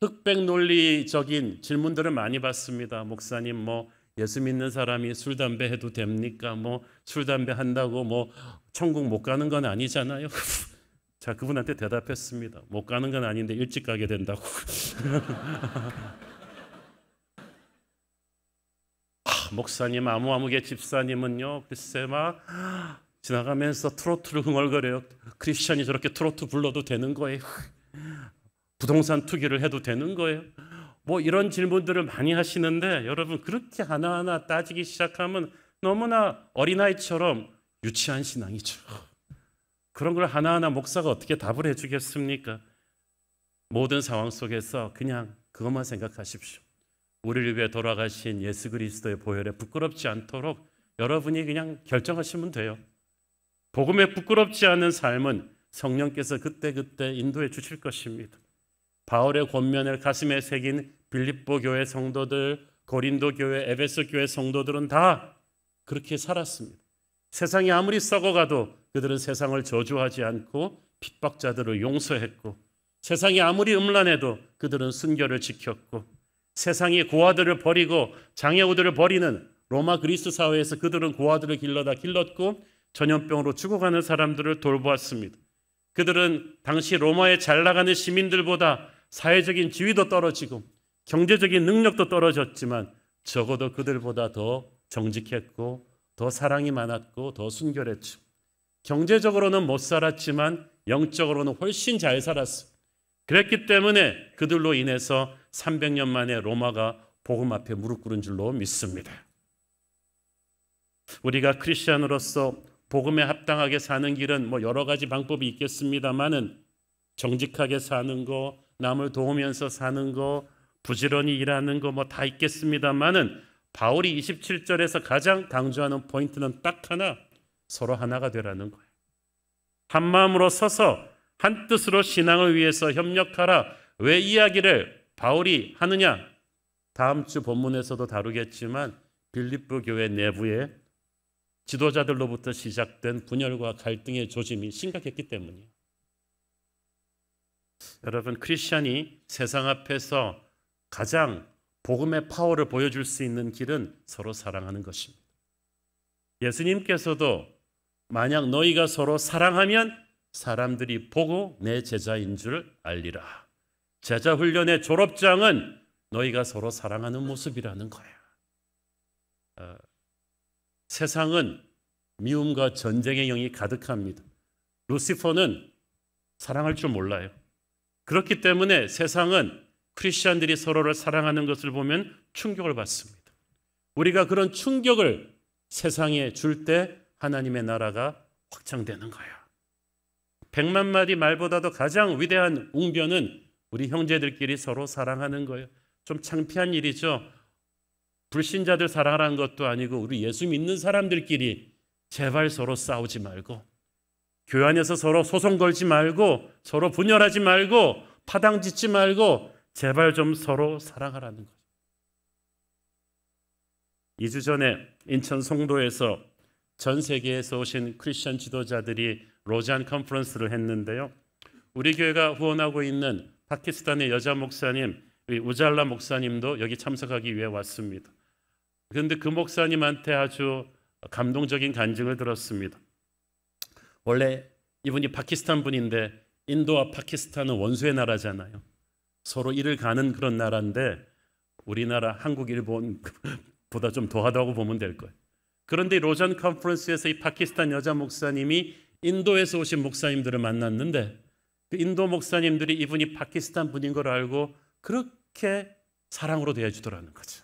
Speaker 5: 흑백 논리적인 질문들을 많이 받습니다. 목사님, 뭐 예수 믿는 사람이 술 담배 해도 됩니까? 뭐 술 담배 한다고 뭐 천국 못 가는 건 아니잖아요. 자, 그분한테 대답했습니다. 못 가는 건 아닌데 일찍 가게 된다고. 목사님, 아무개 집사님은요, 글쎄 막 지나가면서 트로트를 흥얼거려요. 크리스천이 저렇게 트로트 불러도 되는 거예요? 부동산 투기를 해도 되는 거예요? 뭐 이런 질문들을 많이 하시는데 여러분, 그렇게 하나하나 따지기 시작하면 너무나 어린아이처럼 유치한 신앙이죠. 그런 걸 하나하나 목사가 어떻게 답을 해주겠습니까? 모든 상황 속에서 그냥 그것만 생각하십시오. 우리를 위해 돌아가신 예수 그리스도의 보혈에 부끄럽지 않도록 여러분이 그냥 결정하시면 돼요. 복음에 부끄럽지 않은 삶은 성령께서 그때그때 인도해 주실 것입니다. 바울의 권면을 가슴에 새긴 빌립보 교회 성도들, 고린도 교회, 에베소 교회 성도들은 다 그렇게 살았습니다. 세상이 아무리 썩어가도 그들은 세상을 저주하지 않고 핍박자들을 용서했고, 세상이 아무리 음란해도 그들은 순결을 지켰고, 세상이 고아들을 버리고 장애우들을 버리는 로마 그리스 사회에서 그들은 고아들을 길렀고 전염병으로 죽어가는 사람들을 돌보았습니다. 그들은 당시 로마의 잘 나가는 시민들보다 사회적인 지위도 떨어지고 경제적인 능력도 떨어졌지만 적어도 그들보다 더 정직했고 더 사랑이 많았고 더 순결했죠. 경제적으로는 못 살았지만 영적으로는 훨씬 잘 살았어요. 그랬기 때문에 그들로 인해서 300년 만에 로마가 복음 앞에 무릎 꿇은 줄로 믿습니다. 우리가 크리스천으로서 복음에 합당하게 사는 길은 뭐 여러 가지 방법이 있겠습니다만은 정직하게 사는 거, 남을 도우면서 사는 거, 부지런히 일하는 거 뭐 다 있겠습니다만은 바울이 27절에서 가장 강조하는 포인트는 딱 하나, 서로 하나가 되라는 거예요. 한 마음으로 서서 한 뜻으로 신앙을 위해서 협력하라. 왜 이야기를 바울이 하느냐? 다음 주 본문에서도 다루겠지만 빌립보 교회 내부에 지도자들로부터 시작된 분열과 갈등의 조짐이 심각했기 때문이에요. 여러분, 크리스천이 세상 앞에서 가장 복음의 파워를 보여줄 수 있는 길은 서로 사랑하는 것입니다. 예수님께서도 만약 너희가 서로 사랑하면 사람들이 보고 내 제자인 줄 알리라. 제자 훈련의 졸업장은 너희가 서로 사랑하는 모습이라는 거예요. 세상은 미움과 전쟁의 영이 가득합니다. 루시퍼는 사랑할 줄 몰라요. 그렇기 때문에 세상은 크리스천들이 서로를 사랑하는 것을 보면 충격을 받습니다. 우리가 그런 충격을 세상에 줄 때 하나님의 나라가 확장되는 거예요. 100만 마디 말보다도 가장 위대한 웅변은 우리 형제들끼리 서로 사랑하는 거예요. 좀 창피한 일이죠. 불신자들 사랑하는 것도 아니고 우리 예수 믿는 사람들끼리 제발 서로 싸우지 말고, 교회 안에서 서로 소송 걸지 말고, 서로 분열하지 말고, 파당 짓지 말고 제발 좀 서로 사랑하라는 거죠. 2주 전에 인천 송도에서 전 세계에서 오신 크리스천 지도자들이 로잔 컨퍼런스를 했는데요. 우리 교회가 후원하고 있는 파키스탄의 여자 목사님 우잘라 목사님도 여기 참석하기 위해 왔습니다. 그런데 그 목사님한테 아주 감동적인 간증을 들었습니다. 원래 이분이 파키스탄 분인데 인도와 파키스탄은 원수의 나라잖아요. 서로 이를 가는 그런 나라인데 우리나라, 한국, 일본보다 좀 더하다고 보면 될 거예요. 그런데 로잔 컨퍼런스에서 이 파키스탄 여자 목사님이 인도에서 오신 목사님들을 만났는데 그 인도 목사님들이 이분이 파키스탄 분인 걸 알고 그렇게 사랑으로 대해주더라는 거죠.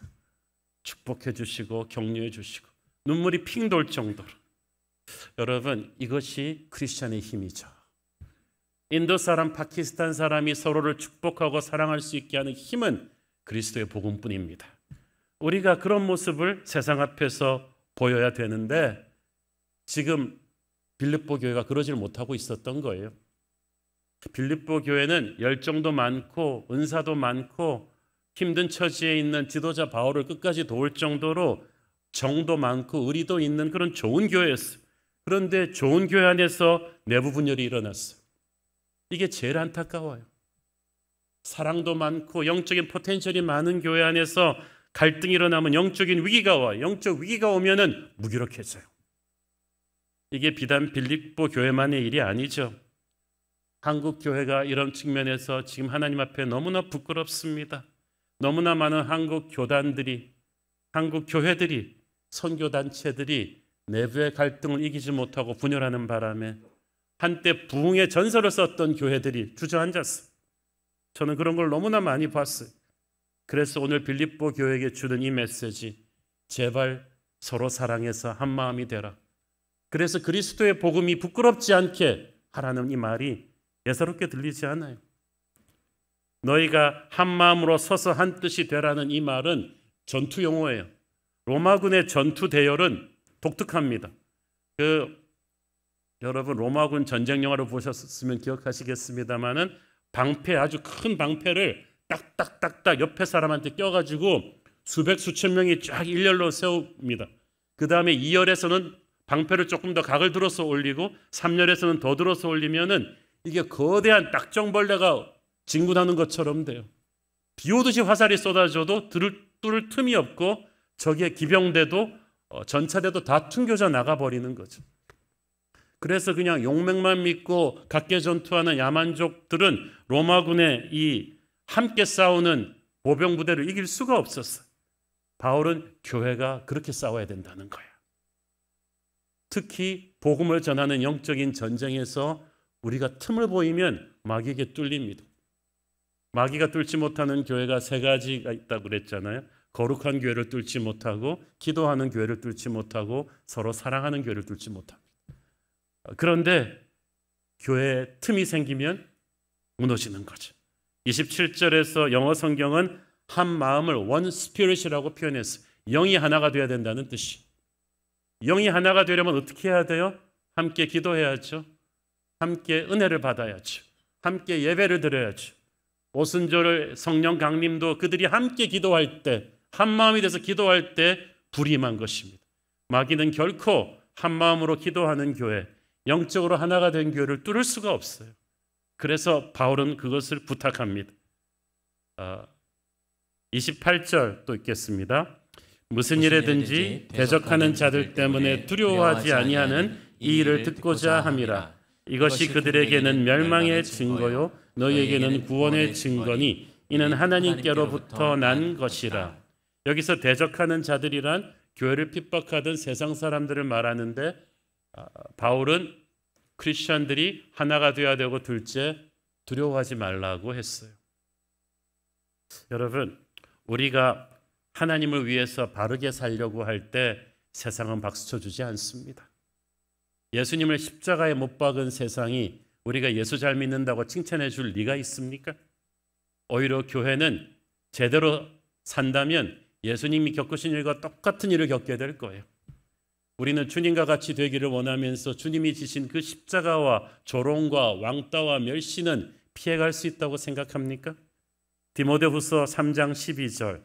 Speaker 5: 축복해 주시고 격려해 주시고 눈물이 핑 돌 정도로. 여러분, 이것이 크리스천의 힘이죠. 인도 사람, 파키스탄 사람이 서로를 축복하고 사랑할 수 있게 하는 힘은 그리스도의 복음뿐입니다. 우리가 그런 모습을 세상 앞에서 보여야 되는데 지금 빌립보 교회가 그러질 못하고 있었던 거예요. 빌립보 교회는 열정도 많고 은사도 많고 힘든 처지에 있는 지도자 바울을 끝까지 도울 정도로 정도 많고 의리도 있는 그런 좋은 교회였어요. 그런데 좋은 교회 안에서 내부 분열이 일어났어요. 이게 제일 안타까워요. 사랑도 많고 영적인 포텐셜이 많은 교회 안에서 갈등이 일어나면 영적인 위기가 와요. 영적 위기가 오면은 무기력해져요. 이게 비단 빌립보 교회만의 일이 아니죠. 한국 교회가 이런 측면에서 지금 하나님 앞에 너무나 부끄럽습니다. 너무나 많은 한국 교단들이, 한국 교회들이, 선교단체들이 내부의 갈등을 이기지 못하고 분열하는 바람에 한때 부흥의 전설을 썼던 교회들이 주저앉았어요. 저는 그런 걸 너무나 많이 봤어요. 그래서 오늘 빌립보 교회에게 주는 이 메시지, 제발 서로 사랑해서 한 마음이 되라. 그래서 그리스도의 복음이 부끄럽지 않게 하라는 이 말이 예사롭게 들리지 않아요. 너희가 한 마음으로 서서 한 뜻이 되라는 이 말은 전투 용어예요. 로마군의 전투 대열은 독특합니다. 여러분 로마군 전쟁 영화를 보셨으면 기억하시겠습니다만은 방패, 아주 큰 방패를 딱딱딱딱 옆에 사람한테 껴가지고 수백 수천 명이 쫙 일렬로 세웁니다. 그 다음에 2열에서는 방패를 조금 더 각을 들어서 올리고 3열에서는 더 들어서 올리면은 이게 거대한 딱정벌레가 진군하는 것처럼 돼요. 비 오듯이 화살이 쏟아져도 뚫을 틈이 없고 적의 기병대도 전차대도 다 튕겨져 나가버리는 거죠. 그래서 그냥 용맹만 믿고 각개전투하는 야만족들은 로마군의 이 함께 싸우는 보병 부대를 이길 수가 없었어요. 바울은 교회가 그렇게 싸워야 된다는 거예요. 특히 복음을 전하는 영적인 전쟁에서 우리가 틈을 보이면 마귀에게 뚫립니다. 마귀가 뚫지 못하는 교회가 세 가지가 있다고 그랬잖아요. 거룩한 교회를 뚫지 못하고, 기도하는 교회를 뚫지 못하고, 서로 사랑하는 교회를 뚫지 못합니다. 그런데 교회에 틈이 생기면 무너지는 거죠. 27절에서 영어 성경은 한 마음을 one spirit이라고 표현했어요. 영이 하나가 되어야 된다는 뜻이. 영이 하나가 되려면 어떻게 해야 돼요? 함께 기도해야죠. 함께 은혜를 받아야죠. 함께 예배를 드려야죠. 오순절 성령 강림도 그들이 함께 기도할 때, 한 마음이 돼서 기도할 때 불이 임한 것입니다. 마귀는 결코 한 마음으로 기도하는 교회, 영적으로 하나가 된 교회를 뚫을 수가 없어요. 그래서 바울은 그것을 부탁합니다. 28절 또 읽겠습니다. 무슨 일에든지 대적하는 자들 때문에 두려워하지 아니하는 이 일을 듣고자 함이라. 이것이 그들에게는 멸망의 증거요 너희에게는 구원의 증거니 이는 하나님께로부터 난 것이라. 여기서 대적하는 자들이란 교회를 핍박하던 세상 사람들을 말하는데, 바울은 크리스천들이 하나가 되어야 되고, 둘째 두려워하지 말라고 했어요. 여러분, 우리가 하나님을 위해서 바르게 살려고 할 때 세상은 박수쳐 주지 않습니다. 예수님을 십자가에 못 박은 세상이 우리가 예수 잘 믿는다고 칭찬해 줄 리가 있습니까? 오히려 교회는 제대로 산다면 예수님이 겪으신 일과 똑같은 일을 겪게 될 거예요. 우리는 주님과 같이 되기를 원하면서 주님이 지신 그 십자가와 조롱과 왕따와 멸시는 피해갈 수 있다고 생각합니까? 디모데후서 3장 12절,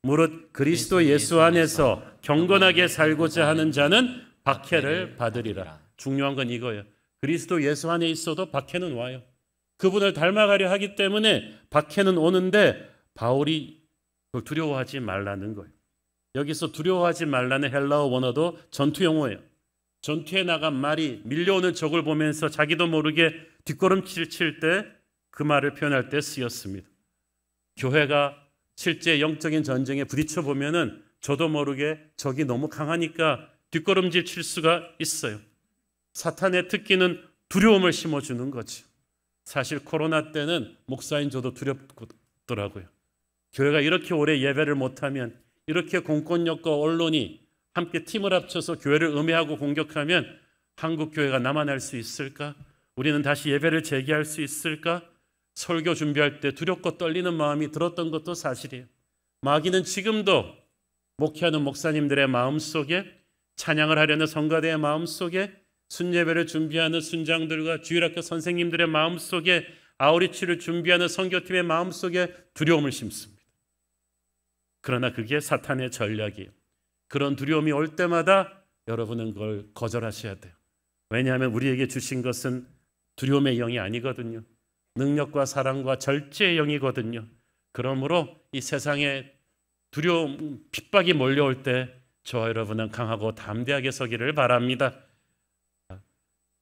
Speaker 5: 무릇 그리스도 예수 안에서 경건하게 살고자 하는 자는 박해를 받으리라. 중요한 건 이거예요. 그리스도 예수 안에 있어도 박해는 와요. 그분을 닮아가려 하기 때문에 박해는 오는데, 바울이 그걸 두려워하지 말라는 거예요. 여기서 두려워하지 말라는 헬라어 원어도 전투 용어예요. 전투에 나간 말이 밀려오는 적을 보면서 자기도 모르게 뒷걸음질 칠 때 그 말을 표현할 때 쓰였습니다. 교회가 실제 영적인 전쟁에 부딪혀 보면은 저도 모르게 적이 너무 강하니까 뒷걸음질 칠 수가 있어요. 사탄의 특기는 두려움을 심어주는 거죠. 사실 코로나 때는 목사인 저도 두렵더라고요. 교회가 이렇게 오래 예배를 못하면, 이렇게 공권력과 언론이 함께 팀을 합쳐서 교회를 음해하고 공격하면 한국 교회가 남아날 수 있을까? 우리는 다시 예배를 재개할 수 있을까? 설교 준비할 때 두렵고 떨리는 마음이 들었던 것도 사실이에요. 마귀는 지금도 목회하는 목사님들의 마음속에, 찬양을 하려는 성가대의 마음속에, 순예배를 준비하는 순장들과 주일학교 선생님들의 마음속에, 아우리치를 준비하는 선교팀의 마음속에 두려움을 심습니다. 그러나 그게 사탄의 전략이에요. 그런 두려움이 올 때마다 여러분은 그걸 거절하셔야 돼요. 왜냐하면 우리에게 주신 것은 두려움의 영이 아니거든요. 능력과 사랑과 절제의 영이거든요. 그러므로 이 세상에 두려움, 핍박이 몰려올 때 저와 여러분은 강하고 담대하게 서기를 바랍니다.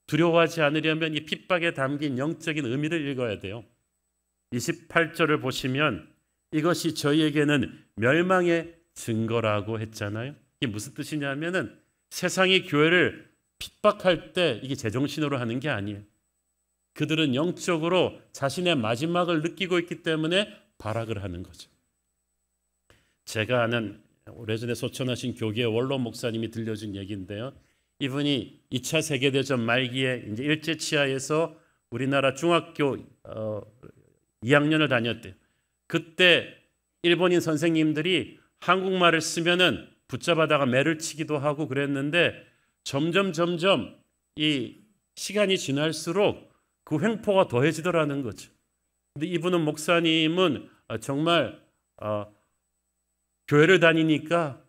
Speaker 5: 두려워하지 않으려면 이 핍박에 담긴 영적인 의미를 읽어야 돼요. 28절을 보시면 이것이 저희에게는 멸망의 증거라고 했잖아요. 이게 무슨 뜻이냐면은 세상이 교회를 핍박할 때 이게 제정신으로 하는 게 아니에요. 그들은 영적으로 자신의 마지막을 느끼고 있기 때문에 발악을 하는 거죠. 제가 아는 오래전에 소천하신 교계의 원로 목사님이 들려준 얘기인데요. 이분이 2차 세계대전 말기에 이제 일제치하에서 우리나라 중학교 2학년을 다녔대요. 그때 일본인 선생님들이 한국말을 쓰면은 붙잡아다가 매를 치기도 하고 그랬는데, 점점 이 시간이 지날수록 그 횡포가 더해지더라는 거죠. 근데 이분은 목사님은 정말 교회를 다니니까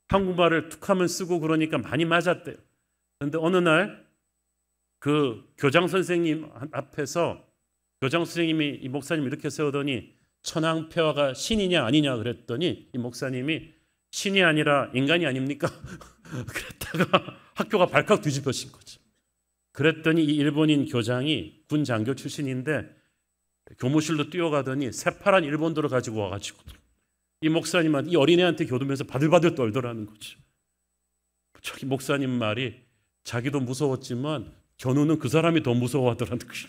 Speaker 5: 한국말을 툭하면 쓰고 그러니까 많이 맞았대요. 그런데 어느 날 그 교장 선생님 앞에서 교장 선생님이 이 목사님 이렇게 세우더니 천황폐하가 신이냐 아니냐 그랬더니 이 목사님이 신이 아니라 인간이 아닙니까? 그랬다가 학교가 발칵 뒤집어진 거죠. 그랬더니 이 일본인 교장이 군 장교 출신인데 교무실로 뛰어가더니 새파란 일본도를 가지고 와가지고 이 목사님한테, 이 어린애한테 교두면서 바들바들 떨더라는 거죠. 저기 목사님 말이 자기도 무서웠지만 견우는 그 사람이 더 무서워하더라는 거죠.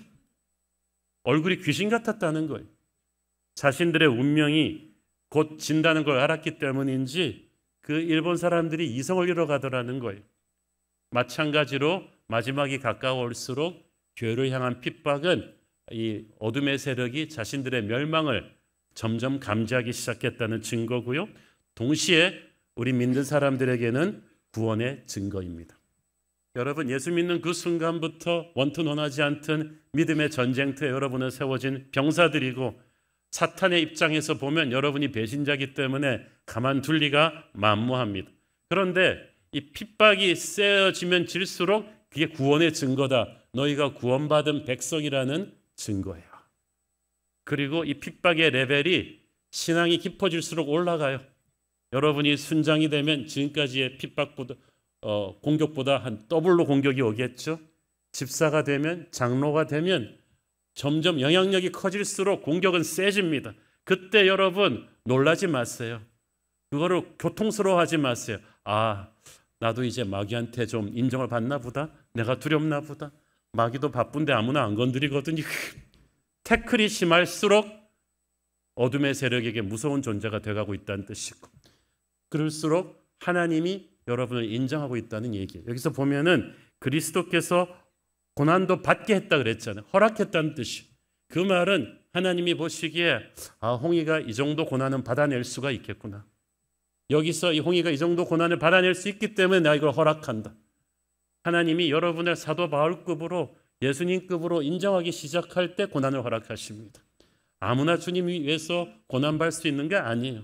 Speaker 5: 얼굴이 귀신 같았다는 거예요. 자신들의 운명이 곧 진다는 걸 알았기 때문인지 그 일본 사람들이 이성을 잃어가더라는 거예요. 마찬가지로 마지막이 가까울수록 교회를 향한 핍박은 이 어둠의 세력이 자신들의 멸망을 점점 감지하기 시작했다는 증거고요. 동시에 우리 믿는 사람들에게는 구원의 증거입니다. 여러분 예수 믿는 그 순간부터 원튼 원하지 않든 믿음의 전쟁터에 여러분은 세워진 병사들이고 사탄의 입장에서 보면 여러분이 배신자이기 때문에 가만둘 리가 만무합니다. 그런데 이 핍박이 세어지면 질수록 그게 구원의 증거다. 너희가 구원받은 백성이라는 증거예요. 그리고 이 핍박의 레벨이 신앙이 깊어질수록 올라가요. 여러분이 순장이 되면 지금까지의 핍박보다 공격보다 한 더블로 공격이 오겠죠. 집사가 되면 장로가 되면 점점 영향력이 커질수록 공격은 세집니다. 그때 여러분 놀라지 마세요. 그거를 교통스러워하지 마세요. 아, 나도 이제 마귀한테 좀 인정을 받나 보다. 내가 두렵나 보다. 마귀도 바쁜데 아무나 안 건드리거든요. 태클이 심할수록 어둠의 세력에게 무서운 존재가 돼가고 있다는 뜻이고, 그럴수록 하나님이 여러분을 인정하고 있다는 얘기예요. 여기서 보면은 그리스도께서 고난도 받게 했다 그랬잖아요. 허락했다는 뜻이. 그 말은 하나님이 보시기에 홍이가 이 정도 고난은 받아낼 수가 있겠구나. 여기서 이 홍이가 이 정도 고난을 받아낼 수 있기 때문에 내가 이걸 허락한다. 하나님이 여러분을 사도 바울급으로 예수님급으로 인정하기 시작할 때 고난을 허락하십니다. 아무나 주님 위해서 고난받을 수 있는 게 아니에요.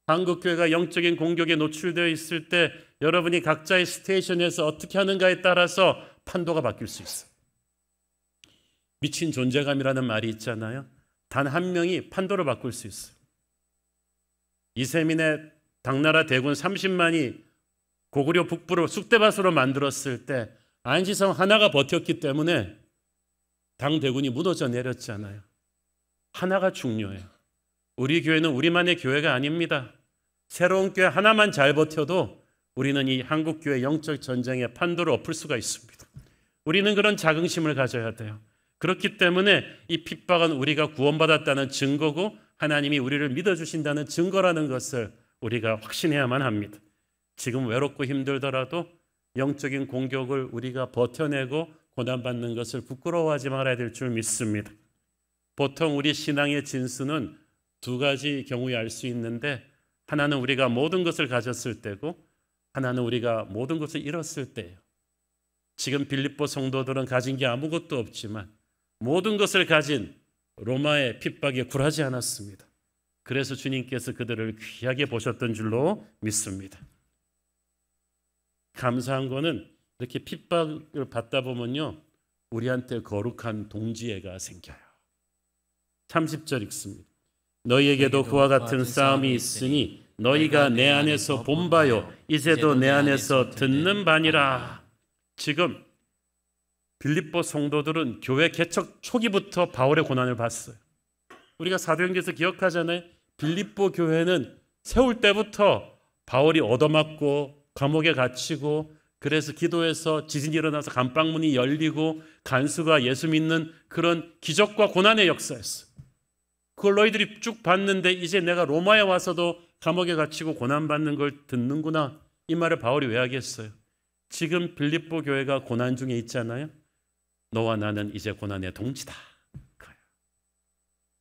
Speaker 5: 한국교회가 영적인 공격에 노출되어 있을 때 여러분이 각자의 스테이션에서 어떻게 하는가에 따라서 판도가 바뀔 수 있어요. 미친 존재감이라는 말이 있잖아요. 단 한 명이 판도를 바꿀 수 있어요. 이세민의 당나라 대군 30만이 고구려 북부를 쑥대밭으로 만들었을 때 안시성 하나가 버텼기 때문에 당 대군이 무너져 내렸잖아요. 하나가 중요해요. 우리 교회는 우리만의 교회가 아닙니다. 새로운 교회 하나만 잘 버텨도 우리는 이 한국교회 영적 전쟁의 판도를 엎을 수가 있습니다. 우리는 그런 자긍심을 가져야 돼요. 그렇기 때문에 이 핍박은 우리가 구원받았다는 증거고 하나님이 우리를 믿어주신다는 증거라는 것을 우리가 확신해야만 합니다. 지금 외롭고 힘들더라도 영적인 공격을 우리가 버텨내고 고난받는 것을 부끄러워하지 말아야 될 줄 믿습니다. 보통 우리 신앙의 진수는 두 가지 경우에 알 수 있는데, 하나는 우리가 모든 것을 가졌을 때고 하나는 우리가 모든 것을 잃었을 때예요. 지금 빌립보 성도들은 가진 게 아무것도 없지만 모든 것을 가진 로마의 핍박에 굴하지 않았습니다. 그래서 주님께서 그들을 귀하게 보셨던 줄로 믿습니다. 감사한 거는 이렇게 핍박을 받다 보면요, 우리한테 거룩한 동지애가 생겨요. 30절 읽습니다. 너희에게도 그와 같은 싸움이 있으니 너희가 내 안에서 본 바요 이제도 내 안에서 듣는 바니라. 지금 빌립보 성도들은 교회 개척 초기부터 바울의 고난을 봤어요. 우리가 사도행전에서 기억하잖아요. 빌립보 교회는 세울 때부터 바울이 얻어맞고 감옥에 갇히고, 그래서 기도해서 지진이 일어나서 감방문이 열리고 간수가 예수 믿는 그런 기적과 고난의 역사였어요. 그걸 너희들이 쭉 봤는데 이제 내가 로마에 와서도 감옥에 갇히고 고난받는 걸 듣는구나. 이 말을 바울이 왜 하겠어요? 지금 빌립보 교회가 고난 중에 있잖아요. 너와 나는 이제 고난의 동지다.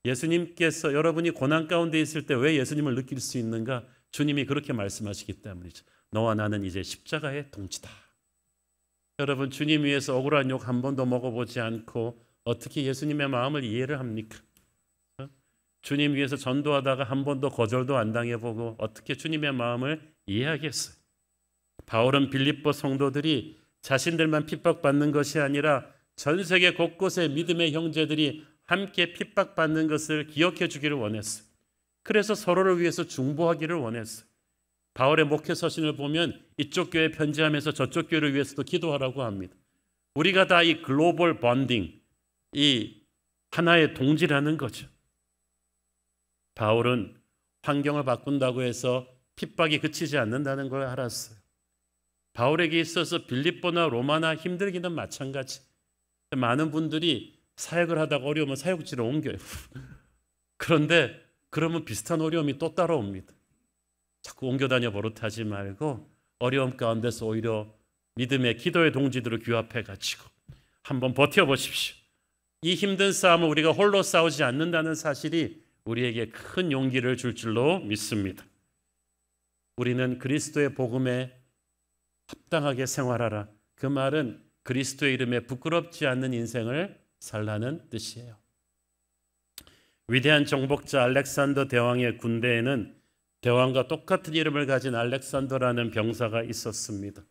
Speaker 5: 예수님께서 여러분이 고난 가운데 있을 때 왜 예수님을 느낄 수 있는가? 주님이 그렇게 말씀하시기 때문이죠. 너와 나는 이제 십자가의 동지다. 여러분, 주님 위해서 억울한 욕 한 번도 먹어보지 않고 어떻게 예수님의 마음을 이해를 합니까? 주님 위해서 전도하다가 한 번도 거절도 안 당해보고 어떻게 주님의 마음을 이해하겠어요? 바울은 빌립보 성도들이 자신들만 핍박받는 것이 아니라 전 세계 곳곳에 믿음의 형제들이 함께 핍박받는 것을 기억해 주기를 원했어요. 그래서 서로를 위해서 중보하기를 원했어요. 바울의 목회 서신을 보면 이쪽 교회 편지하면서 저쪽 교회를 위해서도 기도하라고 합니다. 우리가 다 이 글로벌 번딩, 이 하나의 동지라는 거죠. 바울은 환경을 바꾼다고 해서 핍박이 그치지 않는다는 걸 알았어요. 바울에게 있어서 빌립보나 로마나 힘들기는 마찬가지. 많은 분들이 사역을 하다가 어려우면 사역지로 옮겨요. 그런데 그러면 비슷한 어려움이 또 따라옵니다. 자꾸 옮겨 다녀 버릇하지 말고 어려움 가운데서 오히려 믿음의 기도의 동지들을 규합해 가지고 한번 버텨보십시오. 이 힘든 싸움을 우리가 홀로 싸우지 않는다는 사실이 우리에게 큰 용기를 줄 줄로 믿습니다. 우리는 그리스도의 복음에 합당하게 생활하라. 그 말은 그리스도의 이름에 부끄럽지 않는 인생을 살라는 뜻이에요. 위대한 정복자 알렉산더 대왕의 군대에는 대왕과 똑같은 이름을 가진 알렉산더라는 병사가 있었습니다.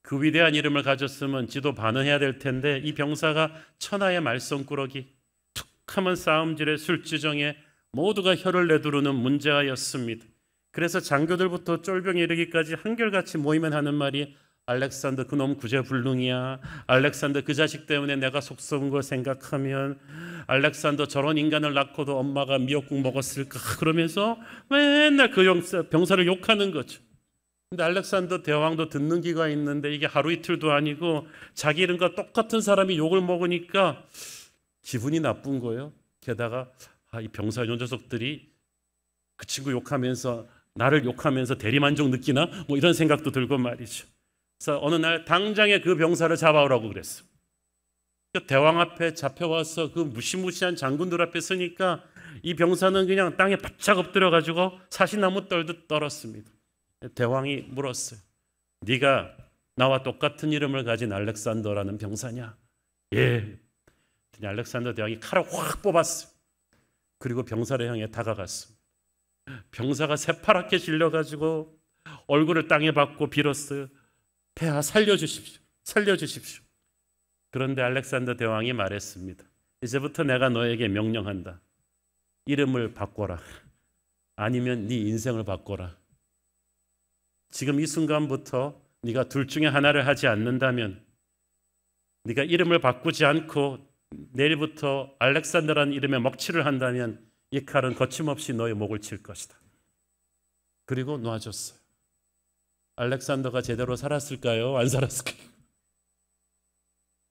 Speaker 5: 그 위대한 이름을 가졌으면 지도 반응해야 될 텐데 이 병사가 천하의 말썽꾸러기, 툭하면 싸움질에 술주정에 모두가 혀를 내두르는 문제아였습니다. 그래서 장교들부터 쫄병에 이르기까지 한결같이 모이면 하는 말이 알렉산더 그놈 구제불능이야. 알렉산더 그 자식 때문에 내가 속 썩은 걸 생각하면 알렉산더 저런 인간을 낳고도 엄마가 미역국 먹었을까 그러면서 맨날 그 병사를 욕하는 거죠. 근데 알렉산더 대왕도 듣는 귀가 있는데 이게 하루 이틀도 아니고 자기 이름과 똑같은 사람이 욕을 먹으니까 기분이 나쁜 거예요. 게다가 이 병사 이런 녀석들이 그 친구 욕하면서 나를 욕하면서 대리만족 느끼나? 뭐 이런 생각도 들고 말이죠. 그래서 어느 날 당장에 그 병사를 잡아오라고 그랬어요. 대왕 앞에 잡혀와서 그 무시무시한 장군들 앞에 서니까 이 병사는 그냥 땅에 바짝 엎드려가지고 사시나무 떨듯 떨었습니다. 대왕이 물었어요. 네가 나와 똑같은 이름을 가진 알렉산더라는 병사냐? 예. 알렉산더 대왕이 칼을 확 뽑았어요. 그리고 병사를 향해 다가갔습니다. 병사가 새파랗게 질려가지고 얼굴을 땅에 박고 빌었어요. 폐하 살려주십시오. 살려주십시오. 그런데 알렉산더 대왕이 말했습니다. 이제부터 내가 너에게 명령한다. 이름을 바꿔라. 아니면 네 인생을 바꿔라. 지금 이 순간부터 네가 둘 중에 하나를 하지 않는다면 네가 이름을 바꾸지 않고 내일부터 알렉산더라는 이름에 먹칠을 한다면 이 칼은 거침없이 너의 목을 칠 것이다. 그리고 놔줬어요. 알렉산더가 제대로 살았을까요? 안 살았을까요?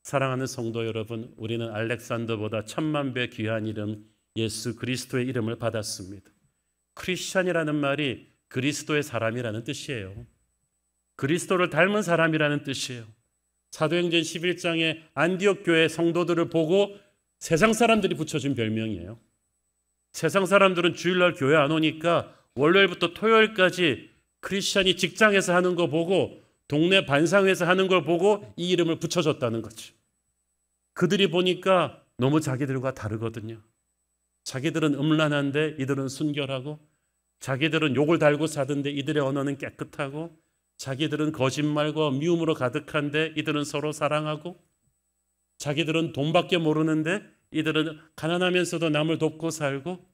Speaker 5: 사랑하는 성도 여러분, 우리는 알렉산더보다 10,000배 귀한 이름 예수 그리스도의 이름을 받았습니다. 크리스찬이라는 말이 그리스도의 사람이라는 뜻이에요. 그리스도를 닮은 사람이라는 뜻이에요. 사도행전 11장에 안디옥 교회 성도들을 보고 세상 사람들이 붙여준 별명이에요. 세상 사람들은 주일날 교회 안 오니까 월요일부터 토요일까지 크리스찬이 직장에서 하는 거 보고 동네 반상회에서 하는 걸 보고 이 이름을 붙여줬다는 거죠. 그들이 보니까 너무 자기들과 다르거든요. 자기들은 음란한데 이들은 순결하고, 자기들은 욕을 달고 사던데 이들의 언어는 깨끗하고, 자기들은 거짓말과 미움으로 가득한데 이들은 서로 사랑하고, 자기들은 돈밖에 모르는데 이들은 가난하면서도 남을 돕고 살고,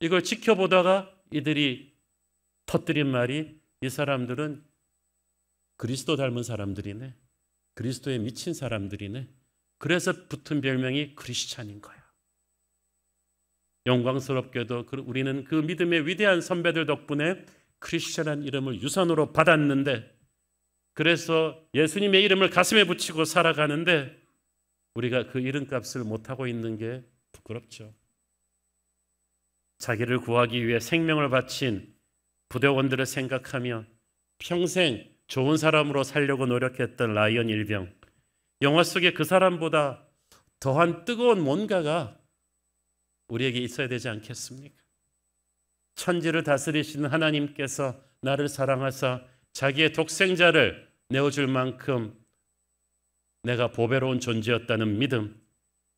Speaker 5: 이걸 지켜보다가 이들이 터뜨린 말이 이 사람들은 그리스도 닮은 사람들이네. 그리스도에 미친 사람들이네. 그래서 붙은 별명이 크리스찬인 거야. 영광스럽게도 우리는 그 믿음의 위대한 선배들 덕분에 크리스찬이라는 이름을 유산으로 받았는데, 그래서 예수님의 이름을 가슴에 붙이고 살아가는데 우리가 그 이름값을 못하고 있는 게 부끄럽죠. 자기를 구하기 위해 생명을 바친 부대원들을 생각하며 평생 좋은 사람으로 살려고 노력했던 라이언 일병, 영화 속에 그 사람보다 더한 뜨거운 뭔가가 우리에게 있어야 되지 않겠습니까? 천지를 다스리시는 하나님께서 나를 사랑하사 자기의 독생자를 내어줄 만큼 내가 보배로운 존재였다는 믿음,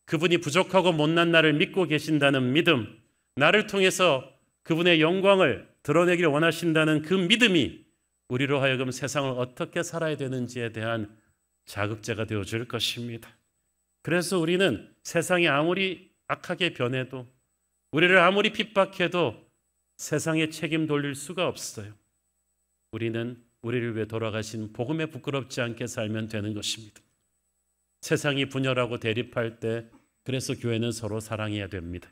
Speaker 5: 그분이 부족하고 못난 나를 믿고 계신다는 믿음, 나를 통해서 그분의 영광을 드러내기를 원하신다는 그 믿음이 우리로 하여금 세상을 어떻게 살아야 되는지에 대한 자극제가 되어줄 것입니다. 그래서 우리는 세상이 아무리 악하게 변해도, 우리를 아무리 핍박해도 세상에 책임 돌릴 수가 없어요. 우리는 우리를 위해 돌아가신 복음에 부끄럽지 않게 살면 되는 것입니다. 세상이 분열하고 대립할 때 그래서 교회는 서로 사랑해야 됩니다.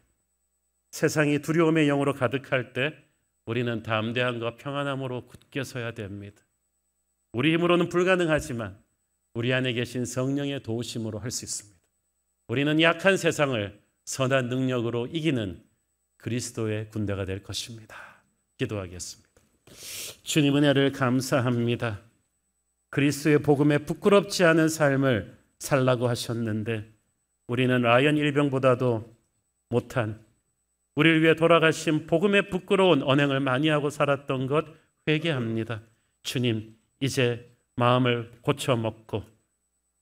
Speaker 5: 세상이 두려움의 영으로 가득할 때 우리는 담대함과 평안함으로 굳게 서야 됩니다. 우리 힘으로는 불가능하지만 우리 안에 계신 성령의 도우심으로 할 수 있습니다. 우리는 약한 세상을 선한 능력으로 이기는 그리스도의 군대가 될 것입니다. 기도하겠습니다. 주님 은혜를 감사합니다. 그리스도의 복음에 부끄럽지 않은 삶을 살라고 하셨는데 우리는 라이언 일병보다도 못한, 우리를 위해 돌아가신 복음에 부끄러운 언행을 많이 하고 살았던 것 회개합니다. 주님, 이제 마음을 고쳐먹고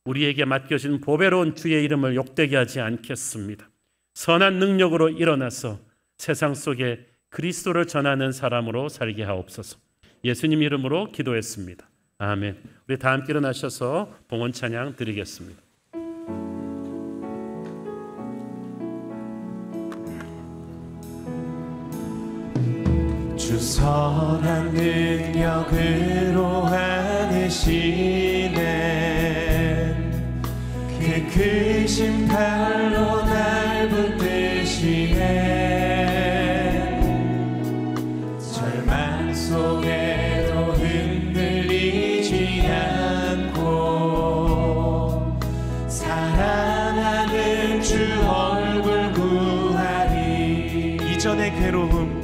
Speaker 5: 우리에게 맡겨진 보배로운 주의 이름을 욕되게 하지 않겠습니다. 선한 능력으로 일어나서 세상 속에 그리스도를 전하는 사람으로 살게 하옵소서. 예수님 이름으로 기도했습니다. 아멘. 우리 다 함께 일어나셔서 봉헌 찬양 드리겠습니다.
Speaker 1: 주 선한 능력으로 안으시네 그 크신 팔로 날 붙드시네 절망 속에도 흔들리지 않고 사랑하는 주 얼굴 구하리 이전의 괴로움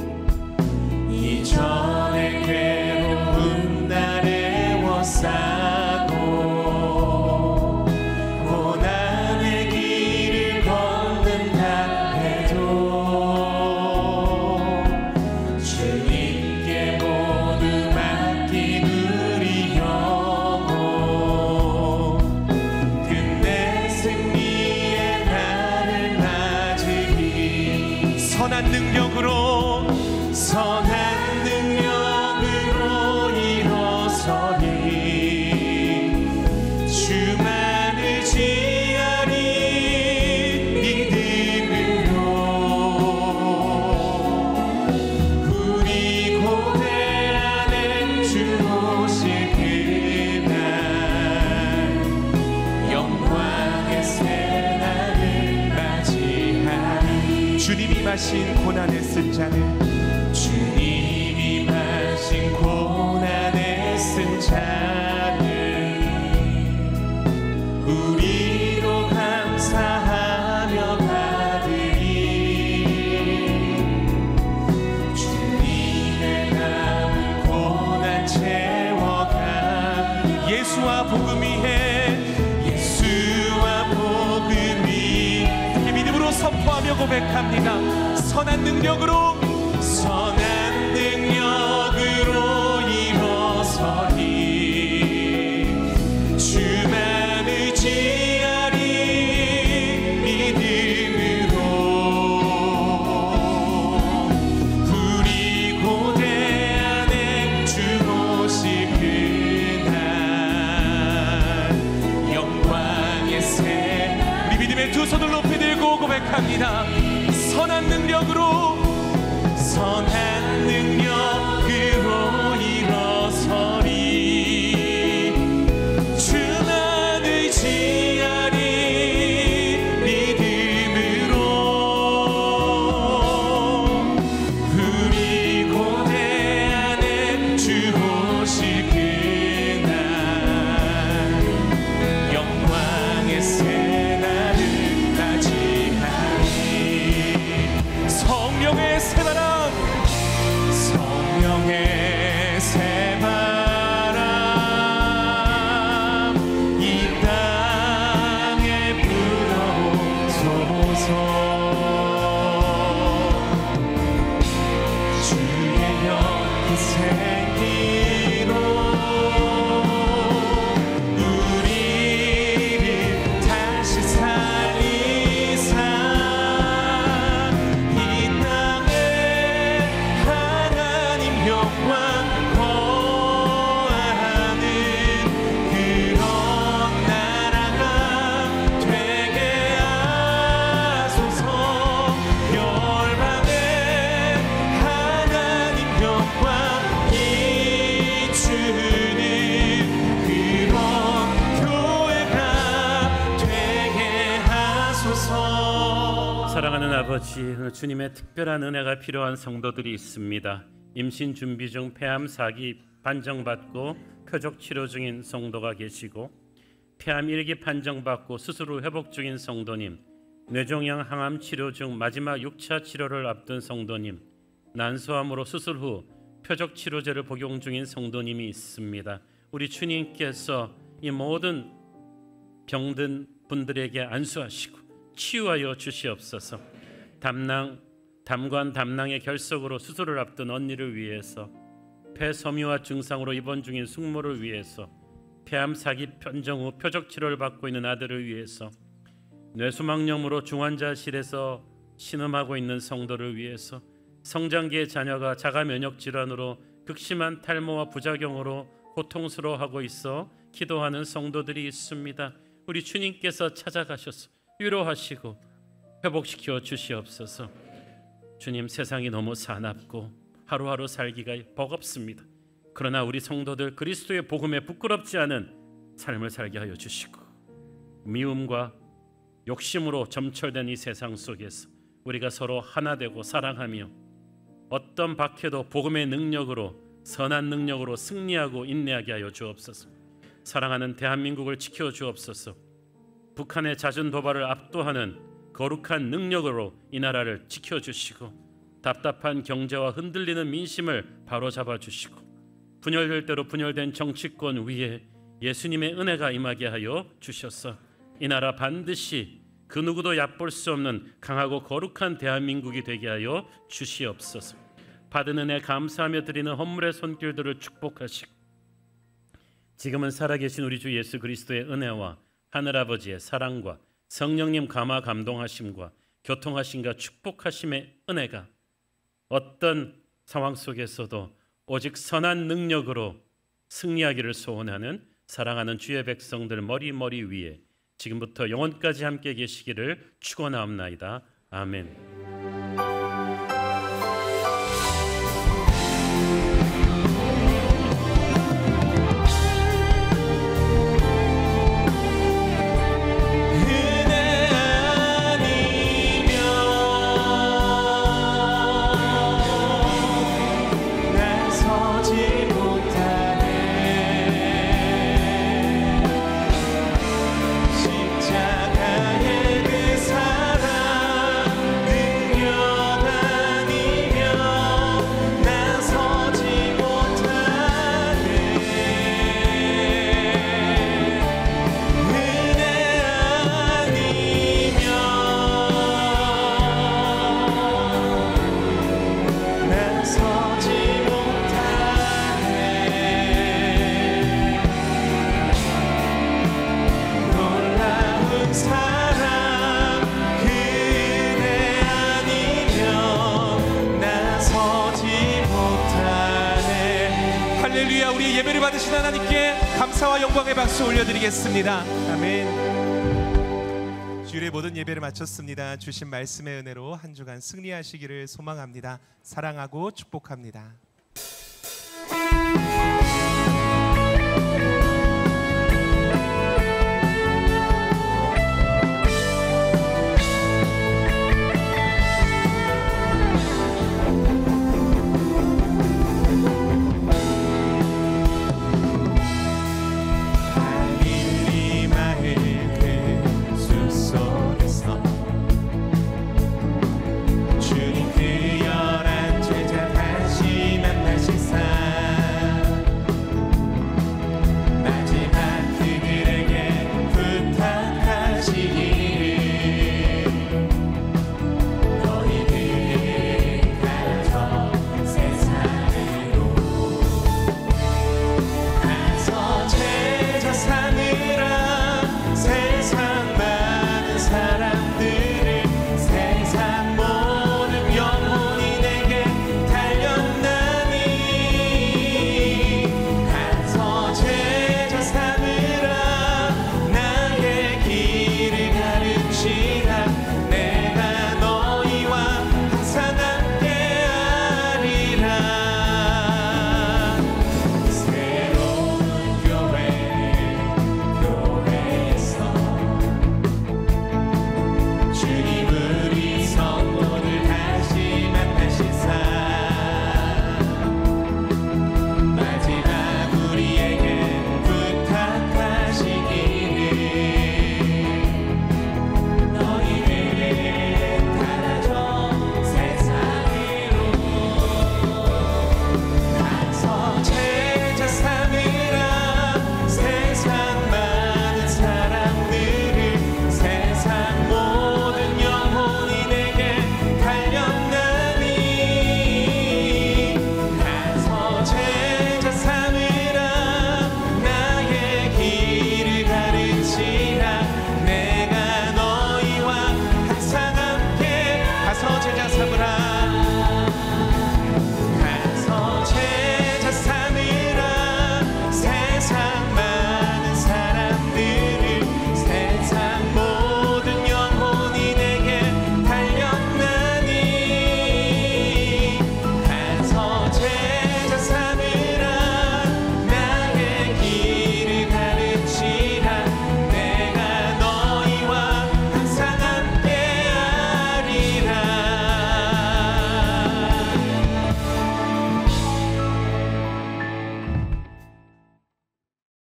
Speaker 1: 날 애워싸고 고난의 길을 걷는다 해도 주님께 모두 맡긴 우리 영혼 끝내 승리의 날을 맞으리 선한 능력으로 주만 의지하리 믿음으로 우리 고대 안에 주 오실 그날 영광의 새날을 맞이하리 주님이 마신 고난의 쓴 잔을 주님이 마신 고난의 쓴 잔을 우리로 감사하며 받으리 주님의 남은 고난 채워가 예수와 복음 위에 예수와 복음 위 함께 믿음으로 선포하며 고백합니다. 선한 능력으로 일어서리 주만 의지하리 믿음으로 우리 고대 안에 주 오실 그날 영광의 새 우리 믿음의 두 손을 높이 들고 고백합니다. 선한 능력으로 일어서리 주만 의지하리 믿음으로 우리 고대 안에 주 오실 그날 영광의 새날을 맞이하리 성령의 새바람 새바람 이 땅에 불어오소서 주의 영이 생기로 우리를 다시 살리사 이 땅에 하나님 영광 거하는 그런 나라가 되게 하소서 열방에 하나님 영광 비추는 그런 교회가 되게 하소서
Speaker 5: 사랑하는 아버지, 주님의 특별한 은혜가 필요한 성도들이 있습니다. 임신 준비 중 폐암 4기 판정받고 표적 치료 중인 성도가 계시고 폐암 1기 판정받고 수술 후 회복 중인 성도님, 뇌종양 항암 치료 중 마지막 6차 치료를 앞둔 성도님, 난소암으로 수술 후 표적 치료제를 복용 중인 성도님이 있습니다. 우리 주님께서 이 모든 병든 분들에게 안수하시고 치유하여 주시옵소서. 담관 담낭의 결석으로 수술을 앞둔 언니를 위해서, 폐섬유화 증상으로 입원 중인 숙모를 위해서, 폐암 사기 편정 후 표적 치료를 받고 있는 아들을 위해서, 뇌수막염으로 중환자실에서 신음하고 있는 성도를 위해서, 성장기의 자녀가 자가 면역 질환으로 극심한 탈모와 부작용으로 고통스러워하고 있어 기도하는 성도들이 있습니다. 우리 주님께서 찾아가셔서 위로하시고 회복시켜 주시옵소서. 주님, 세상이 너무 사납고 하루하루 살기가 버겁습니다. 그러나 우리 성도들 그리스도의 복음에 부끄럽지 않은 삶을 살게 하여 주시고, 미움과 욕심으로 점철된 이 세상 속에서 우리가 서로 하나 되고 사랑하며 어떤 박해도 복음의 능력으로, 선한 능력으로 승리하고 인내하게 하여 주옵소서. 사랑하는 대한민국을 지켜 주옵소서. 북한의 잦은 도발을 압도하는 거룩한 능력으로 이 나라를 지켜 주시고, 답답한 경제와 흔들리는 민심을 바로잡아 주시고, 분열될 대로 분열된 정치권 위에 예수님의 은혜가 임하게 하여 주셔서 이 나라 반드시 그 누구도 얕볼 수 없는 강하고 거룩한 대한민국이 되게 하여 주시옵소서. 받은 은혜 감사하며 드리는 헌물의 손길들을 축복하시고, 지금은 살아계신 우리 주 예수 그리스도의 은혜와 하늘아버지의 사랑과 성령님 감화 감동하심과 교통하심과 축복하심의 은혜가 어떤 상황 속에서도 오직 선한 능력으로 승리하기를 소원하는 사랑하는 주의 백성들 머리 위에 지금부터 영원까지 함께 계시기를 축원하옵나이다. 아멘.
Speaker 1: 할렐루야. 우리 예배를 받으신 하나님께 감사와 영광의 박수 올려드리겠습니다. 아멘. 주일의 모든 예배를 마쳤습니다. 주신 말씀의 은혜로 한 주간 승리하시기를 소망합니다. 사랑하고 축복합니다.